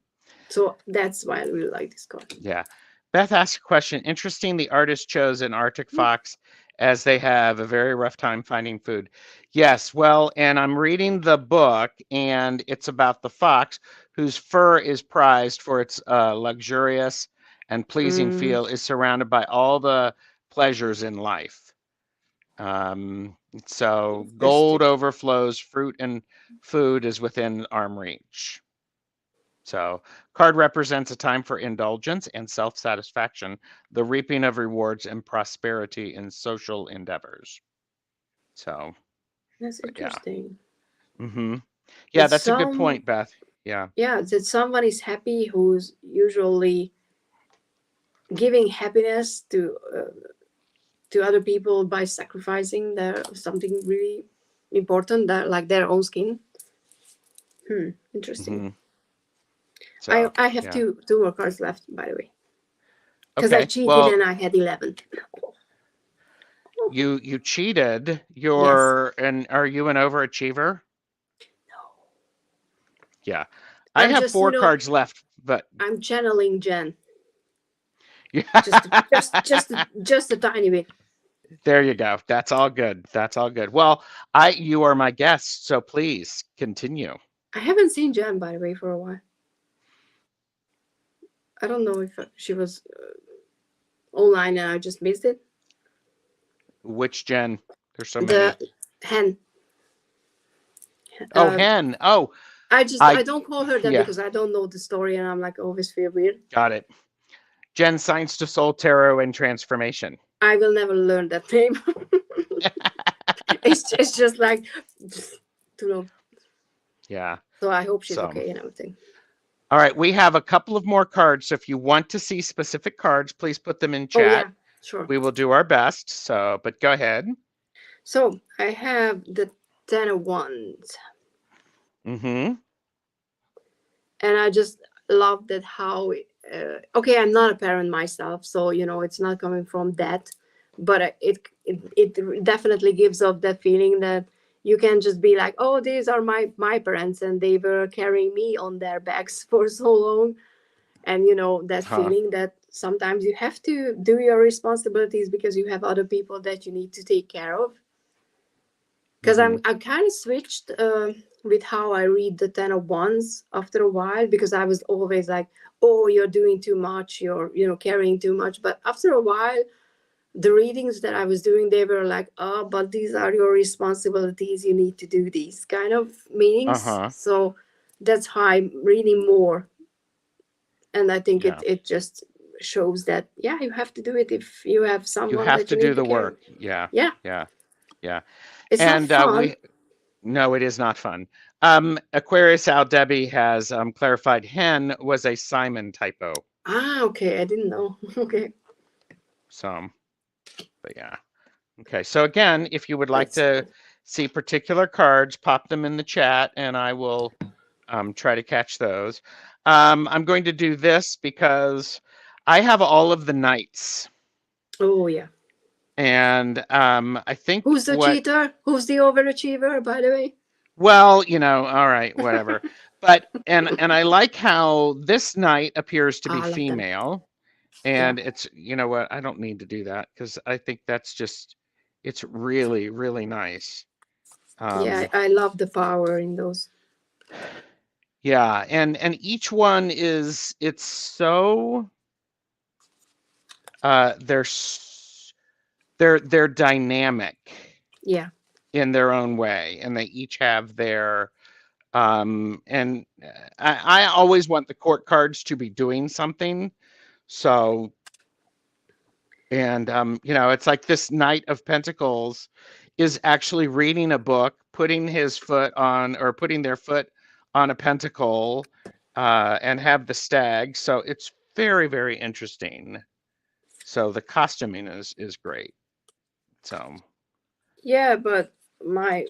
[SPEAKER 2] So that's why I really like this card.
[SPEAKER 1] Yeah. Beth asked a question. Interesting, the artist chose an Arctic fox as they have a very rough time finding food. Yes, well, and I'm reading the book, and it's about the fox whose fur is prized for its luxurious and pleasing
[SPEAKER 2] Mm,
[SPEAKER 1] feel, is surrounded by all the pleasures in life. So
[SPEAKER 2] Interesting.
[SPEAKER 1] gold overflows, fruit and food is within arm reach. So card represents a time for indulgence and self-satisfaction, the reaping of rewards and prosperity in social endeavors. So,
[SPEAKER 2] That's
[SPEAKER 1] but yeah.
[SPEAKER 2] interesting.
[SPEAKER 1] Mm-hmm. Yeah,
[SPEAKER 2] That
[SPEAKER 1] that's a good
[SPEAKER 2] some,
[SPEAKER 1] point, Beth. Yeah.
[SPEAKER 2] yeah, that someone is happy who's usually giving happiness to other people by sacrificing their something really important, that like their own skin. Interesting.
[SPEAKER 1] Mm-hmm.
[SPEAKER 2] I
[SPEAKER 1] So,
[SPEAKER 2] I have
[SPEAKER 1] yeah.
[SPEAKER 2] two more cards left, by the way, because I
[SPEAKER 1] Okay.
[SPEAKER 2] cheated
[SPEAKER 1] Well,
[SPEAKER 2] and I had 11.
[SPEAKER 1] you cheated.
[SPEAKER 2] Yes.
[SPEAKER 1] And are you an overachiever? Yeah. I
[SPEAKER 2] I'm
[SPEAKER 1] have
[SPEAKER 2] just,
[SPEAKER 1] 4 cards left, but
[SPEAKER 2] I'm channeling Jen. Just,
[SPEAKER 1] yeah.
[SPEAKER 2] just a tiny bit.
[SPEAKER 1] There you go. That's all good. That's all good. Well, you are my guest, so please continue.
[SPEAKER 2] I haven't seen Jen, by the way, for a while. I don't know if she was online and I just missed it.
[SPEAKER 1] Which Jen? There's so
[SPEAKER 2] The
[SPEAKER 1] many.
[SPEAKER 2] hen.
[SPEAKER 1] Oh,
[SPEAKER 2] Uh,
[SPEAKER 1] Hen. Oh,
[SPEAKER 2] I
[SPEAKER 1] I
[SPEAKER 2] don't call her that
[SPEAKER 1] yeah,
[SPEAKER 2] because I don't know the story and I'm like always feel weird.
[SPEAKER 1] got it. Jen Signs to Soul Tarot and Transformation.
[SPEAKER 2] I will never learn that name. It's just like too long.
[SPEAKER 1] Yeah.
[SPEAKER 2] So I hope she's
[SPEAKER 1] So,
[SPEAKER 2] okay and everything.
[SPEAKER 1] all right, we have a couple of more cards. So if you want to see specific cards, please put them in
[SPEAKER 2] Oh
[SPEAKER 1] chat.
[SPEAKER 2] yeah, sure.
[SPEAKER 1] We will do our best. So, but go ahead.
[SPEAKER 2] So I have the Ten of Wands,
[SPEAKER 1] Mm-hmm.
[SPEAKER 2] and I just love that how. Okay, I'm not a parent myself, so it's not coming from that, but it definitely gives off that feeling that you can just be like, oh, these are my parents, and they were carrying me on their backs for so long, and that
[SPEAKER 1] Huh.
[SPEAKER 2] feeling that sometimes you have to do your responsibilities because you have other people that you need to take care of. Because
[SPEAKER 1] Mm-hmm.
[SPEAKER 2] I kind of switched with how I read the Ten of Wands after a while, because I was always like, oh, you're doing too much, you're carrying too much. But after a while, the readings that I was doing, they were like, oh, but these are your responsibilities, you need to do these kind of meanings.
[SPEAKER 1] Uh-huh.
[SPEAKER 2] So that's how I'm reading more, and I think it
[SPEAKER 1] Yeah.
[SPEAKER 2] it just shows that, yeah, you have to do it if you have
[SPEAKER 1] You
[SPEAKER 2] someone
[SPEAKER 1] have
[SPEAKER 2] that
[SPEAKER 1] to
[SPEAKER 2] you
[SPEAKER 1] do
[SPEAKER 2] need to
[SPEAKER 1] the
[SPEAKER 2] carry.
[SPEAKER 1] work. Yeah.
[SPEAKER 2] Yeah,
[SPEAKER 1] Yeah. Yeah.
[SPEAKER 2] it's not
[SPEAKER 1] And
[SPEAKER 2] fun.
[SPEAKER 1] no, it is not fun. Aquarius Al Debbie has clarified Hen was a Simon typo.
[SPEAKER 2] Okay, I didn't know. Okay.
[SPEAKER 1] So, but yeah. Okay. So again, if you would like
[SPEAKER 2] That's
[SPEAKER 1] to
[SPEAKER 2] fun.
[SPEAKER 1] see particular cards, pop them in the chat and I will try to catch those. I'm going to do this because I have all of the knights.
[SPEAKER 2] Oh yeah.
[SPEAKER 1] And I think
[SPEAKER 2] Who's the cheater? Who's the overachiever, by the way?
[SPEAKER 1] well, all right, whatever. But and I like how this knight appears to be
[SPEAKER 2] I love them.
[SPEAKER 1] female.
[SPEAKER 2] Yeah.
[SPEAKER 1] And it's, you know what, I don't need to do that because I think that's just, it's really, really nice.
[SPEAKER 2] Yeah,
[SPEAKER 1] Um,
[SPEAKER 2] I love the power in those.
[SPEAKER 1] yeah, and each one is, it's so, they're they're dynamic
[SPEAKER 2] Yeah.
[SPEAKER 1] in their own way, and they each have their, and I always want the court cards to be doing something. So, and it's like this Knight of Pentacles is actually reading a book, putting his foot on, or putting their foot on a pentacle, and have the stag. So it's very, very interesting. So the costuming is great. So
[SPEAKER 2] Yeah, but my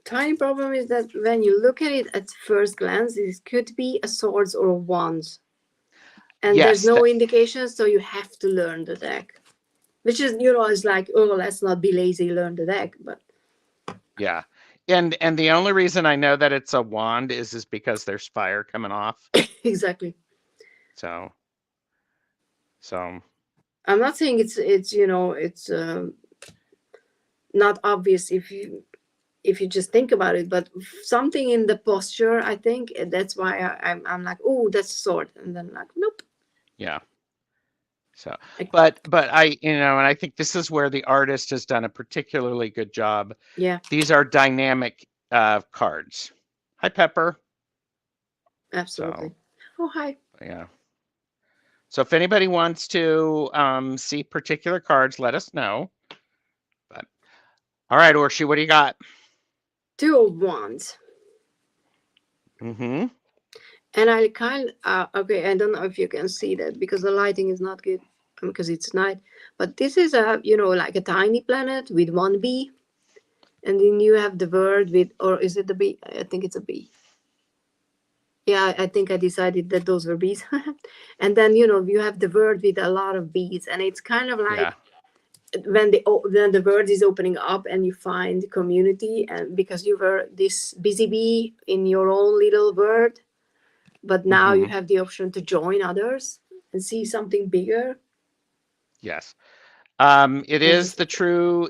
[SPEAKER 2] tiny problem is that when you look at it at first glance, it could be a swords or a wands. And there's
[SPEAKER 1] yes,
[SPEAKER 2] no indication, so you have to learn the deck. Which is, is like, oh, let's not be lazy, learn the deck. But
[SPEAKER 1] yeah. And the only reason I know that it's a wand is because there's fire coming off.
[SPEAKER 2] exactly.
[SPEAKER 1] So so
[SPEAKER 2] I'm not saying it's not obvious if you just think about it, but something in the posture, I think that's why I'm like, oh, that's a sword, and then like, nope.
[SPEAKER 1] yeah. So,
[SPEAKER 2] I-
[SPEAKER 1] but I, and I think this is where the artist has done a particularly good job.
[SPEAKER 2] yeah,
[SPEAKER 1] These are dynamic cards. Hi, Pepper. So,
[SPEAKER 2] absolutely. Oh, hi.
[SPEAKER 1] yeah. So if anybody wants to see particular cards, let us know. But all right, Orsi, what do you got?
[SPEAKER 2] 2 of Wands.
[SPEAKER 1] Mm-hmm.
[SPEAKER 2] And I okay, I don't know if you can see that because the lighting is not good because it's night. But this is like a tiny planet with one bee. And then you have the bird with, or is it the bee? I think it's a bee. Yeah, I think I decided that those were bees. And then, you have the bird with a lot of bees. And it's kind of
[SPEAKER 1] Yeah.
[SPEAKER 2] like when the bird is opening up and you find community, and because you were this busy bee in your own little bird, but now you
[SPEAKER 1] Mm-hmm.
[SPEAKER 2] have the option to join others and see something bigger.
[SPEAKER 1] Yes. It
[SPEAKER 2] And
[SPEAKER 1] is the true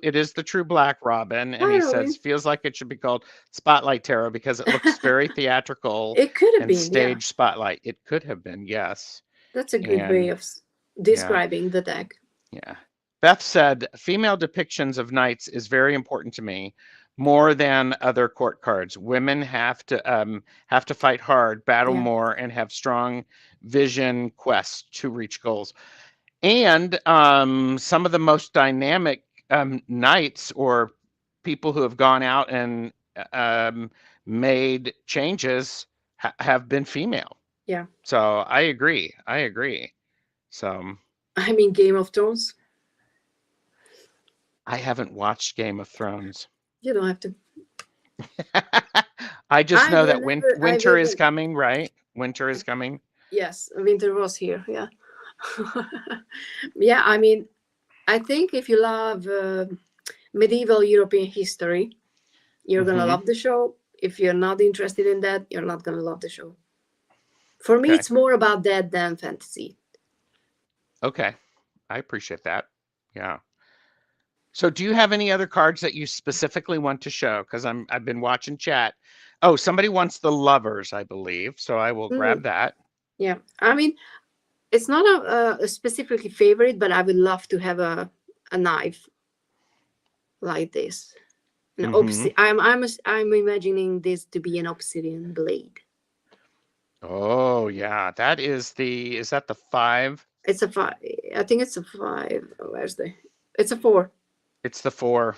[SPEAKER 1] Black Robin, and
[SPEAKER 2] hi,
[SPEAKER 1] he says
[SPEAKER 2] Robin.
[SPEAKER 1] feels like it should be called Spotlight Tarot because it looks very theatrical
[SPEAKER 2] It could have
[SPEAKER 1] and
[SPEAKER 2] been, yeah.
[SPEAKER 1] stage spotlight. It could have been, yes.
[SPEAKER 2] That's a good way
[SPEAKER 1] And
[SPEAKER 2] of
[SPEAKER 1] yeah,
[SPEAKER 2] describing the deck.
[SPEAKER 1] yeah. Beth said, female depictions of knights is very important to me, more than other court cards. Women have to fight hard, battle
[SPEAKER 2] Yeah,
[SPEAKER 1] more, and have strong vision quests to reach goals. And some of the most dynamic knights or people who have gone out and made changes have been female.
[SPEAKER 2] yeah.
[SPEAKER 1] So I agree. I agree. So
[SPEAKER 2] I mean, Game of Thrones.
[SPEAKER 1] I haven't watched Game of Thrones.
[SPEAKER 2] You don't have to.
[SPEAKER 1] I just
[SPEAKER 2] I
[SPEAKER 1] know
[SPEAKER 2] will
[SPEAKER 1] that
[SPEAKER 2] never. I
[SPEAKER 1] winter
[SPEAKER 2] will.
[SPEAKER 1] is coming, right? Winter is coming.
[SPEAKER 2] Yes, winter was here. Yeah. Yeah, I mean, I think if you love medieval European history, you're gonna
[SPEAKER 1] Hmm.
[SPEAKER 2] love the show. If you're not interested in that, you're not gonna love the show. For me,
[SPEAKER 1] Okay.
[SPEAKER 2] it's more about that than fantasy.
[SPEAKER 1] Okay. I appreciate that. Yeah. So do you have any other cards that you specifically want to show? Because I've been watching chat. Oh, somebody wants the lovers, I believe. So I will
[SPEAKER 2] Mm,
[SPEAKER 1] grab that.
[SPEAKER 2] yeah, I mean, it's not a specifically favorite, but I would love to have a knife like this.
[SPEAKER 1] Hmm.
[SPEAKER 2] I'm imagining this to be an obsidian blade.
[SPEAKER 1] Oh yeah. Is that the 5?
[SPEAKER 2] It's a 5. I think it's a 5. Where's the? It's a 4,
[SPEAKER 1] It's the 4.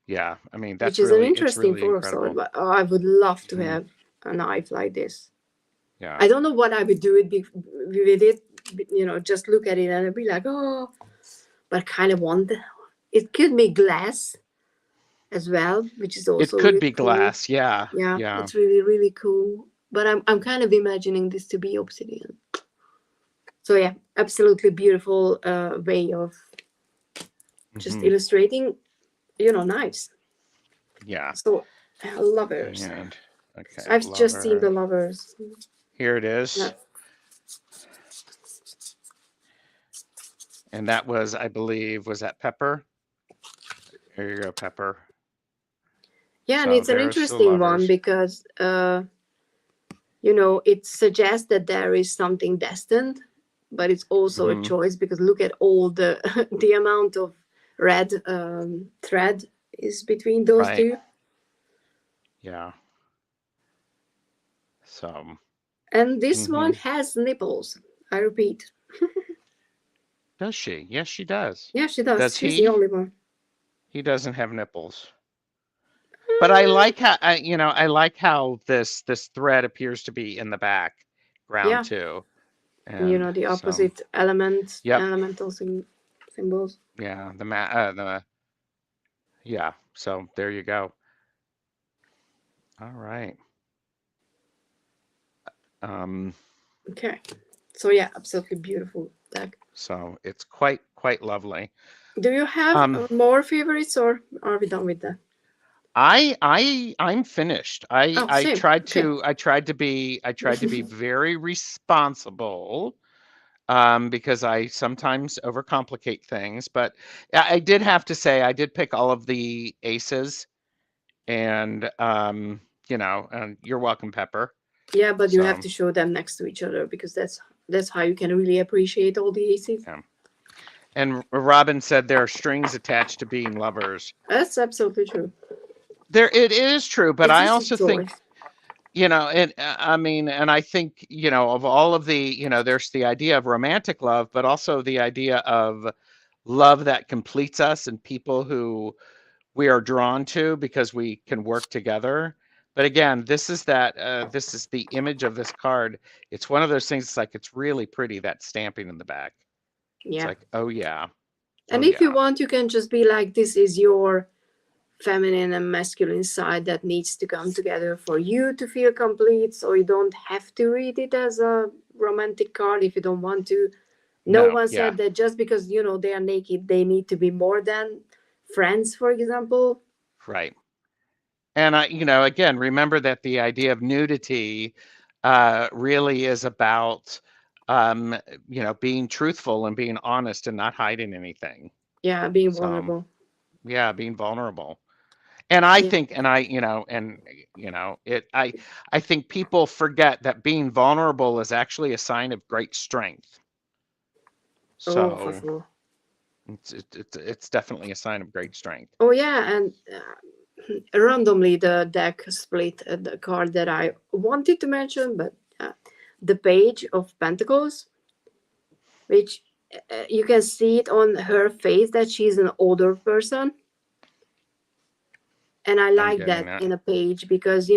[SPEAKER 1] Yeah. I mean,
[SPEAKER 2] which
[SPEAKER 1] that's
[SPEAKER 2] is an
[SPEAKER 1] really it's
[SPEAKER 2] interesting
[SPEAKER 1] really
[SPEAKER 2] 4 of sword.
[SPEAKER 1] incredible.
[SPEAKER 2] But I would love to
[SPEAKER 1] Hmm.
[SPEAKER 2] have a knife like this.
[SPEAKER 1] Yeah.
[SPEAKER 2] I don't know what I would do with it. Just look at it and I'd be like, oh, but I kind of want it. Could be glass as well, which is
[SPEAKER 1] It
[SPEAKER 2] also
[SPEAKER 1] could
[SPEAKER 2] really
[SPEAKER 1] be
[SPEAKER 2] cool.
[SPEAKER 1] glass. Yeah.
[SPEAKER 2] Yeah,
[SPEAKER 1] Yeah.
[SPEAKER 2] it's really really cool. But I'm kind of imagining this to be obsidian. So yeah, absolutely beautiful way of just
[SPEAKER 1] Hmm.
[SPEAKER 2] illustrating, knives.
[SPEAKER 1] Yeah.
[SPEAKER 2] So lovers.
[SPEAKER 1] And okay,
[SPEAKER 2] I've just seen the
[SPEAKER 1] lover.
[SPEAKER 2] lovers.
[SPEAKER 1] Here it
[SPEAKER 2] Yeah,
[SPEAKER 1] is. And that was, I believe, was that Pepper? Here you go, Pepper.
[SPEAKER 2] yeah, and
[SPEAKER 1] So
[SPEAKER 2] it's an
[SPEAKER 1] there's the
[SPEAKER 2] interesting one
[SPEAKER 1] lovers.
[SPEAKER 2] because it suggests that there is something destined, but it's also a
[SPEAKER 1] Hmm.
[SPEAKER 2] choice because look at all the the amount of red thread is between those
[SPEAKER 1] Right.
[SPEAKER 2] two.
[SPEAKER 1] Yeah. So.
[SPEAKER 2] And this one
[SPEAKER 1] Hmm.
[SPEAKER 2] has nipples. I repeat.
[SPEAKER 1] Does she? Yes, she does.
[SPEAKER 2] Yeah, she does.
[SPEAKER 1] Does
[SPEAKER 2] She's the
[SPEAKER 1] he?
[SPEAKER 2] only one.
[SPEAKER 1] He doesn't have nipples. But I like how I like how this thread appears to be in the background
[SPEAKER 2] Yeah,
[SPEAKER 1] too.
[SPEAKER 2] and
[SPEAKER 1] And
[SPEAKER 2] the
[SPEAKER 1] so,
[SPEAKER 2] opposite element,
[SPEAKER 1] yep,
[SPEAKER 2] elemental symbols.
[SPEAKER 1] yeah, the yeah. So there you go. All right. Um,
[SPEAKER 2] Okay. So yeah, absolutely beautiful deck.
[SPEAKER 1] so it's quite lovely.
[SPEAKER 2] Do you have
[SPEAKER 1] Um,
[SPEAKER 2] more favorites, or are we done with that?
[SPEAKER 1] I'm finished.
[SPEAKER 2] Oh, same. Okay.
[SPEAKER 1] I tried to be very responsible because I sometimes overcomplicate things, but I did have to say I did pick all of the aces and and you're welcome, Pepper.
[SPEAKER 2] Yeah, but you have
[SPEAKER 1] So,
[SPEAKER 2] to show them next to each other because that's how you can really appreciate all the aces.
[SPEAKER 1] yeah. And Robin said there are strings attached to being lovers.
[SPEAKER 2] That's absolutely true.
[SPEAKER 1] There, it is true, but
[SPEAKER 2] It's
[SPEAKER 1] I
[SPEAKER 2] just a
[SPEAKER 1] also think,
[SPEAKER 2] choice.
[SPEAKER 1] I mean, and I think, of all of the, there's the idea of romantic love, but also the idea of love that completes us and people who we are drawn to because we can work together. But again, this is the image of this card. It's one of those things. It's like, it's really pretty, that stamping in the back. It's
[SPEAKER 2] Yeah.
[SPEAKER 1] like, oh yeah,
[SPEAKER 2] And
[SPEAKER 1] oh
[SPEAKER 2] if you
[SPEAKER 1] yeah,
[SPEAKER 2] want, you can just be like, this is your feminine and masculine side that needs to come together for you to feel complete. So you don't have to read it as a romantic card if you don't want to. No
[SPEAKER 1] no,
[SPEAKER 2] one
[SPEAKER 1] yeah,
[SPEAKER 2] said that just because, they are naked, they need to be more than friends, for example.
[SPEAKER 1] right. And again, remember that the idea of nudity really is about, um, being truthful and being honest and not hiding anything.
[SPEAKER 2] Yeah, being
[SPEAKER 1] So
[SPEAKER 2] vulnerable.
[SPEAKER 1] yeah, being vulnerable. And I
[SPEAKER 2] Yeah.
[SPEAKER 1] think, and I think people forget that being vulnerable is actually a sign of great strength.
[SPEAKER 2] Oh, for
[SPEAKER 1] So
[SPEAKER 2] sure.
[SPEAKER 1] it's definitely a sign of great strength.
[SPEAKER 2] Oh, yeah. And randomly, the deck split the card that I wanted to mention, but the Page of Pentacles, which you can see it on her face that she's an older person. And I
[SPEAKER 1] I'm
[SPEAKER 2] like
[SPEAKER 1] getting
[SPEAKER 2] that
[SPEAKER 1] that.
[SPEAKER 2] in a page because,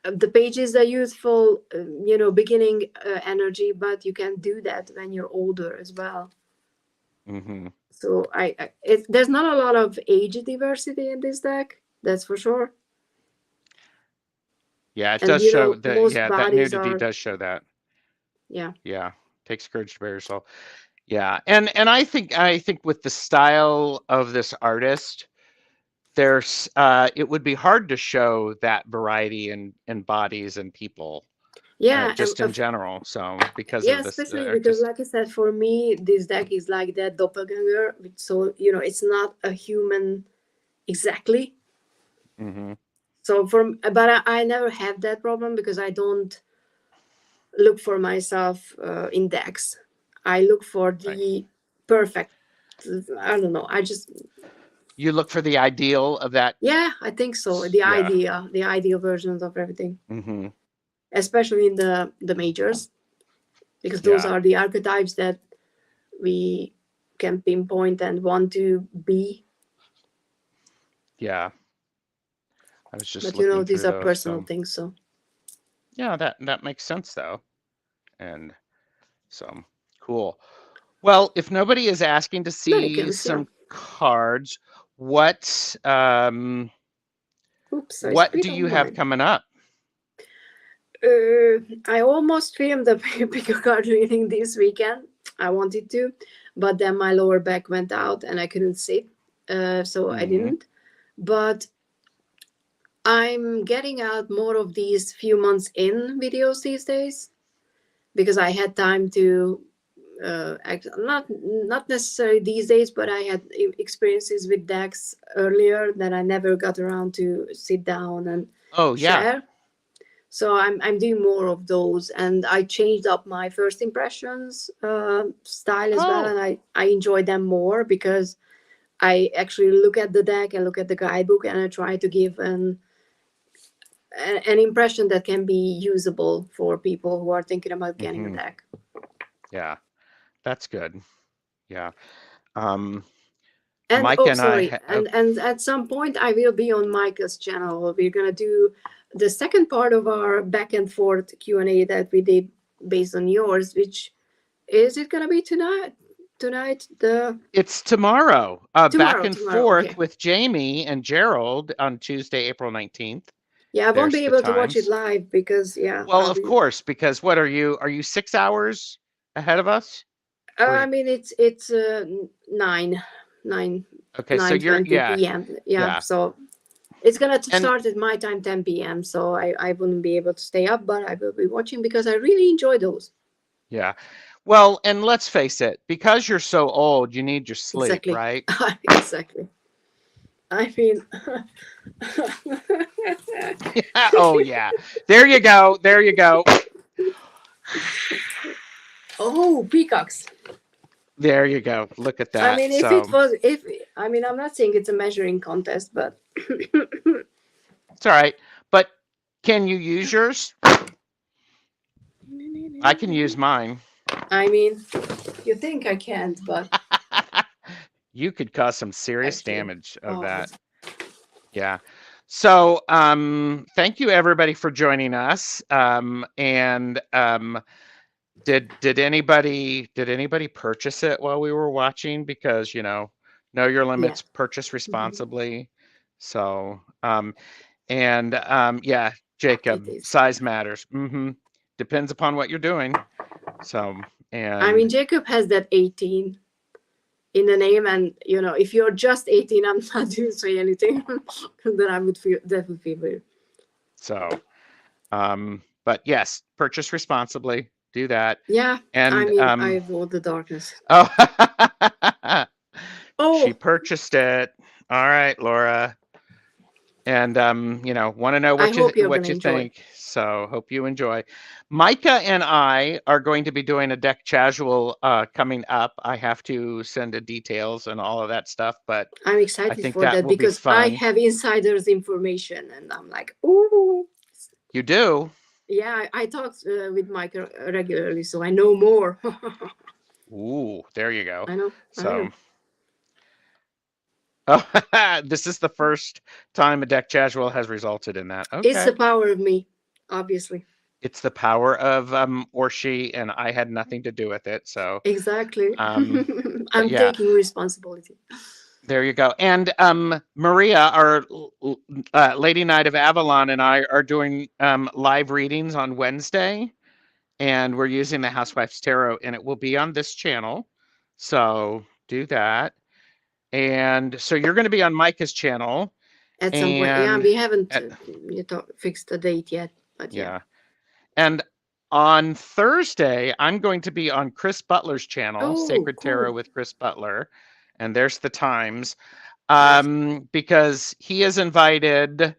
[SPEAKER 2] the pages are useful, beginning energy, but you can do that when you're older as well.
[SPEAKER 1] Hmm.
[SPEAKER 2] So there's not a lot of age diversity in this deck, that's for sure.
[SPEAKER 1] Yeah, it
[SPEAKER 2] And
[SPEAKER 1] does show that.
[SPEAKER 2] most
[SPEAKER 1] Yeah, that
[SPEAKER 2] bodies
[SPEAKER 1] nudity
[SPEAKER 2] are,
[SPEAKER 1] does show that.
[SPEAKER 2] yeah.
[SPEAKER 1] Yeah, takes courage to bear yourself. Yeah, and I think with the style of this artist, there's it would be hard to show that variety in bodies and people,
[SPEAKER 2] Yeah,
[SPEAKER 1] just in general. So because
[SPEAKER 2] yeah,
[SPEAKER 1] of this
[SPEAKER 2] especially because,
[SPEAKER 1] artist.
[SPEAKER 2] like I said, for me, this deck is like that doppelganger. So, it's not a human exactly.
[SPEAKER 1] Hmm.
[SPEAKER 2] So, but I never have that problem because I don't look for myself in decks. I look for
[SPEAKER 1] Right.
[SPEAKER 2] the perfect. I don't know. I just,
[SPEAKER 1] You look for the ideal of that.
[SPEAKER 2] yeah, I think so. The
[SPEAKER 1] Yeah.
[SPEAKER 2] idea, the ideal versions of everything,
[SPEAKER 1] Hmm.
[SPEAKER 2] especially in the majors, because those
[SPEAKER 1] Yeah.
[SPEAKER 2] are the archetypes that we can pinpoint and want to be.
[SPEAKER 1] Yeah. I was just
[SPEAKER 2] But
[SPEAKER 1] looking
[SPEAKER 2] these
[SPEAKER 1] through
[SPEAKER 2] are
[SPEAKER 1] those.
[SPEAKER 2] personal
[SPEAKER 1] So
[SPEAKER 2] things. So
[SPEAKER 1] yeah, that makes sense though. And so cool. Well, if nobody is asking to see
[SPEAKER 2] mannequins, yeah.
[SPEAKER 1] some cards, what um
[SPEAKER 2] Oops, I
[SPEAKER 1] what
[SPEAKER 2] spit
[SPEAKER 1] do you
[SPEAKER 2] on
[SPEAKER 1] have
[SPEAKER 2] mine.
[SPEAKER 1] coming up?
[SPEAKER 2] I almost filmed a bigger card reading this weekend. I wanted to, but then my lower back went out and I couldn't sit, so I
[SPEAKER 1] Hmm.
[SPEAKER 2] didn't. But I'm getting out more of these few months in videos these days because I had time to not necessarily these days, but I had experiences with decks earlier that I never got around to sit down and
[SPEAKER 1] Oh yeah.
[SPEAKER 2] share. So I'm doing more of those, and I changed up my first impressions style as well,
[SPEAKER 1] Oh.
[SPEAKER 2] and I enjoy them more because I actually look at the deck and look at the guidebook, and I try to give an impression that can be usable for people who are thinking about getting a
[SPEAKER 1] Hmm.
[SPEAKER 2] deck.
[SPEAKER 1] Yeah. That's good. Yeah. Um
[SPEAKER 2] And
[SPEAKER 1] Mike
[SPEAKER 2] oh,
[SPEAKER 1] and I
[SPEAKER 2] sorry, and at some point I will be on Micah's channel. We're gonna do the second part of our back and forth Q&A that we did based on yours, which is it gonna be tonight? Tonight, the
[SPEAKER 1] it's tomorrow. Back and
[SPEAKER 2] tomorrow.
[SPEAKER 1] forth
[SPEAKER 2] Okay.
[SPEAKER 1] with Jamie and Gerald on Tuesday, April 19th.
[SPEAKER 2] Yeah, I won't
[SPEAKER 1] There's
[SPEAKER 2] be
[SPEAKER 1] the
[SPEAKER 2] able to watch it
[SPEAKER 1] times.
[SPEAKER 2] live because yeah,
[SPEAKER 1] Well,
[SPEAKER 2] I'll
[SPEAKER 1] of
[SPEAKER 2] be.
[SPEAKER 1] course, because what are you 6 hours ahead of us? Or
[SPEAKER 2] I mean, it's 9, 9,
[SPEAKER 1] okay, so
[SPEAKER 2] nine
[SPEAKER 1] you're,
[SPEAKER 2] twenty
[SPEAKER 1] yeah,
[SPEAKER 2] p.m. Yeah,
[SPEAKER 1] yeah.
[SPEAKER 2] so it's gonna
[SPEAKER 1] And
[SPEAKER 2] start at my time 10 p.m. So I wouldn't be able to stay up, but I will be watching because I really enjoy those.
[SPEAKER 1] yeah. Well, and let's face it, because you're so old, you need your sleep,
[SPEAKER 2] Exactly.
[SPEAKER 1] right?
[SPEAKER 2] Exactly. I mean,
[SPEAKER 1] Oh yeah. There you go. There you go.
[SPEAKER 2] oh, peacocks.
[SPEAKER 1] There you go. Look at
[SPEAKER 2] I
[SPEAKER 1] that.
[SPEAKER 2] mean,
[SPEAKER 1] So
[SPEAKER 2] I mean, I'm not saying it's a measuring contest, but
[SPEAKER 1] it's all right. But can you use yours? I can use mine.
[SPEAKER 2] I mean, you think I can't, but
[SPEAKER 1] You could cause some serious
[SPEAKER 2] actually,
[SPEAKER 1] damage of
[SPEAKER 2] oh,
[SPEAKER 1] that. Yeah. So thank you everybody for joining us. And did anybody purchase it while we were watching? Because know your
[SPEAKER 2] yeah.
[SPEAKER 1] limits, purchase responsibly. So and yeah,
[SPEAKER 2] It
[SPEAKER 1] Jacob,
[SPEAKER 2] is.
[SPEAKER 1] size matters. Depends upon what you're doing. So
[SPEAKER 2] I mean,
[SPEAKER 1] and
[SPEAKER 2] Jacob has that 18 in the name, and if you're just 18, I'm not going to say anything. Then I would feel that would be weird.
[SPEAKER 1] so but yes, purchase responsibly. Do that.
[SPEAKER 2] Yeah, I
[SPEAKER 1] And
[SPEAKER 2] mean, I vote the darkness.
[SPEAKER 1] oh, she
[SPEAKER 2] Oh,
[SPEAKER 1] purchased it. All right, Laura. And want to know
[SPEAKER 2] I
[SPEAKER 1] what
[SPEAKER 2] hope you're
[SPEAKER 1] what
[SPEAKER 2] gonna
[SPEAKER 1] you
[SPEAKER 2] enjoy.
[SPEAKER 1] think. So hope you enjoy. Micah and I are going to be doing a deck casual coming up. I have to send the details and all of that stuff, but
[SPEAKER 2] I'm
[SPEAKER 1] I
[SPEAKER 2] excited
[SPEAKER 1] think
[SPEAKER 2] for
[SPEAKER 1] that
[SPEAKER 2] that
[SPEAKER 1] will be
[SPEAKER 2] because I
[SPEAKER 1] fun.
[SPEAKER 2] have insiders information, and I'm like, ooh.
[SPEAKER 1] You do?
[SPEAKER 2] Yeah, I talk with Mike regularly, so I know more.
[SPEAKER 1] Ooh, there you go.
[SPEAKER 2] I know, I
[SPEAKER 1] So
[SPEAKER 2] know.
[SPEAKER 1] oh, this is the first time a deck casual has resulted in that.
[SPEAKER 2] It's the
[SPEAKER 1] Okay.
[SPEAKER 2] power of me, obviously.
[SPEAKER 1] It's the power of Orsi, and I had nothing to do with it. So
[SPEAKER 2] Exactly.
[SPEAKER 1] um but
[SPEAKER 2] I'm
[SPEAKER 1] yeah,
[SPEAKER 2] taking responsibility.
[SPEAKER 1] there you go. And Maria, our Lady Knight of Avalon, and I are doing live readings on Wednesday, and we're using the Housewife's Tarot, and it will be on this channel. So do that. And so you're going to be on Micah's channel,
[SPEAKER 2] At some point, yeah,
[SPEAKER 1] and
[SPEAKER 2] we haven't
[SPEAKER 1] at,
[SPEAKER 2] fixed the date yet, but yeah.
[SPEAKER 1] yeah, and on Thursday I'm going to be on Chris Butler's channel,
[SPEAKER 2] Oh,
[SPEAKER 1] Sacred Tarot
[SPEAKER 2] cool.
[SPEAKER 1] with Chris Butler, and there's the times.
[SPEAKER 2] Nice.
[SPEAKER 1] Because he has invited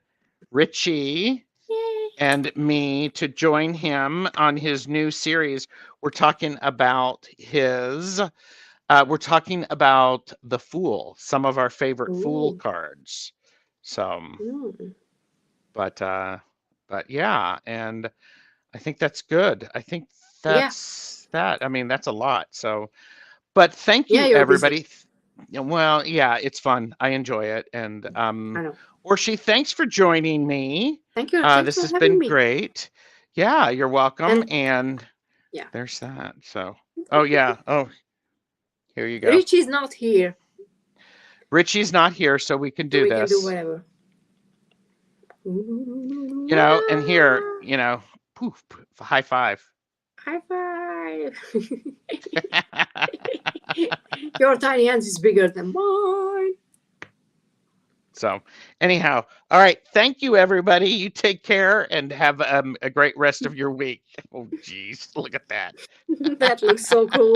[SPEAKER 1] Richie
[SPEAKER 2] Yay.
[SPEAKER 1] and me to join him on his new series. We're talking about we're talking about the Fool, some of our favorite Fool
[SPEAKER 2] Ooh.
[SPEAKER 1] cards. So,
[SPEAKER 2] Mm.
[SPEAKER 1] but yeah, and I think that's good. I think
[SPEAKER 2] Yeah.
[SPEAKER 1] that's that. I mean, that's a lot. So, but thank
[SPEAKER 2] Yeah,
[SPEAKER 1] you,
[SPEAKER 2] you're busy.
[SPEAKER 1] everybody. Well, yeah, it's fun. I enjoy it. And
[SPEAKER 2] I know.
[SPEAKER 1] Orshi, thanks for joining me.
[SPEAKER 2] Thank you. Thanks
[SPEAKER 1] This
[SPEAKER 2] for
[SPEAKER 1] has
[SPEAKER 2] having
[SPEAKER 1] been
[SPEAKER 2] me.
[SPEAKER 1] great. Yeah, you're welcome.
[SPEAKER 2] And
[SPEAKER 1] And
[SPEAKER 2] yeah,
[SPEAKER 1] there's that. So, oh yeah. Oh, here you go.
[SPEAKER 2] Richie's not here,
[SPEAKER 1] Richie's not here, so we can
[SPEAKER 2] so
[SPEAKER 1] do
[SPEAKER 2] we can do
[SPEAKER 1] this.
[SPEAKER 2] whatever.
[SPEAKER 1] And here, poof, poof, high five.
[SPEAKER 2] High five. Your tiny hands is bigger than mine.
[SPEAKER 1] So, anyhow, all right. Thank you, everybody. You take care and have a great rest of your week. Oh, geez, look at that.
[SPEAKER 2] That looks so cool.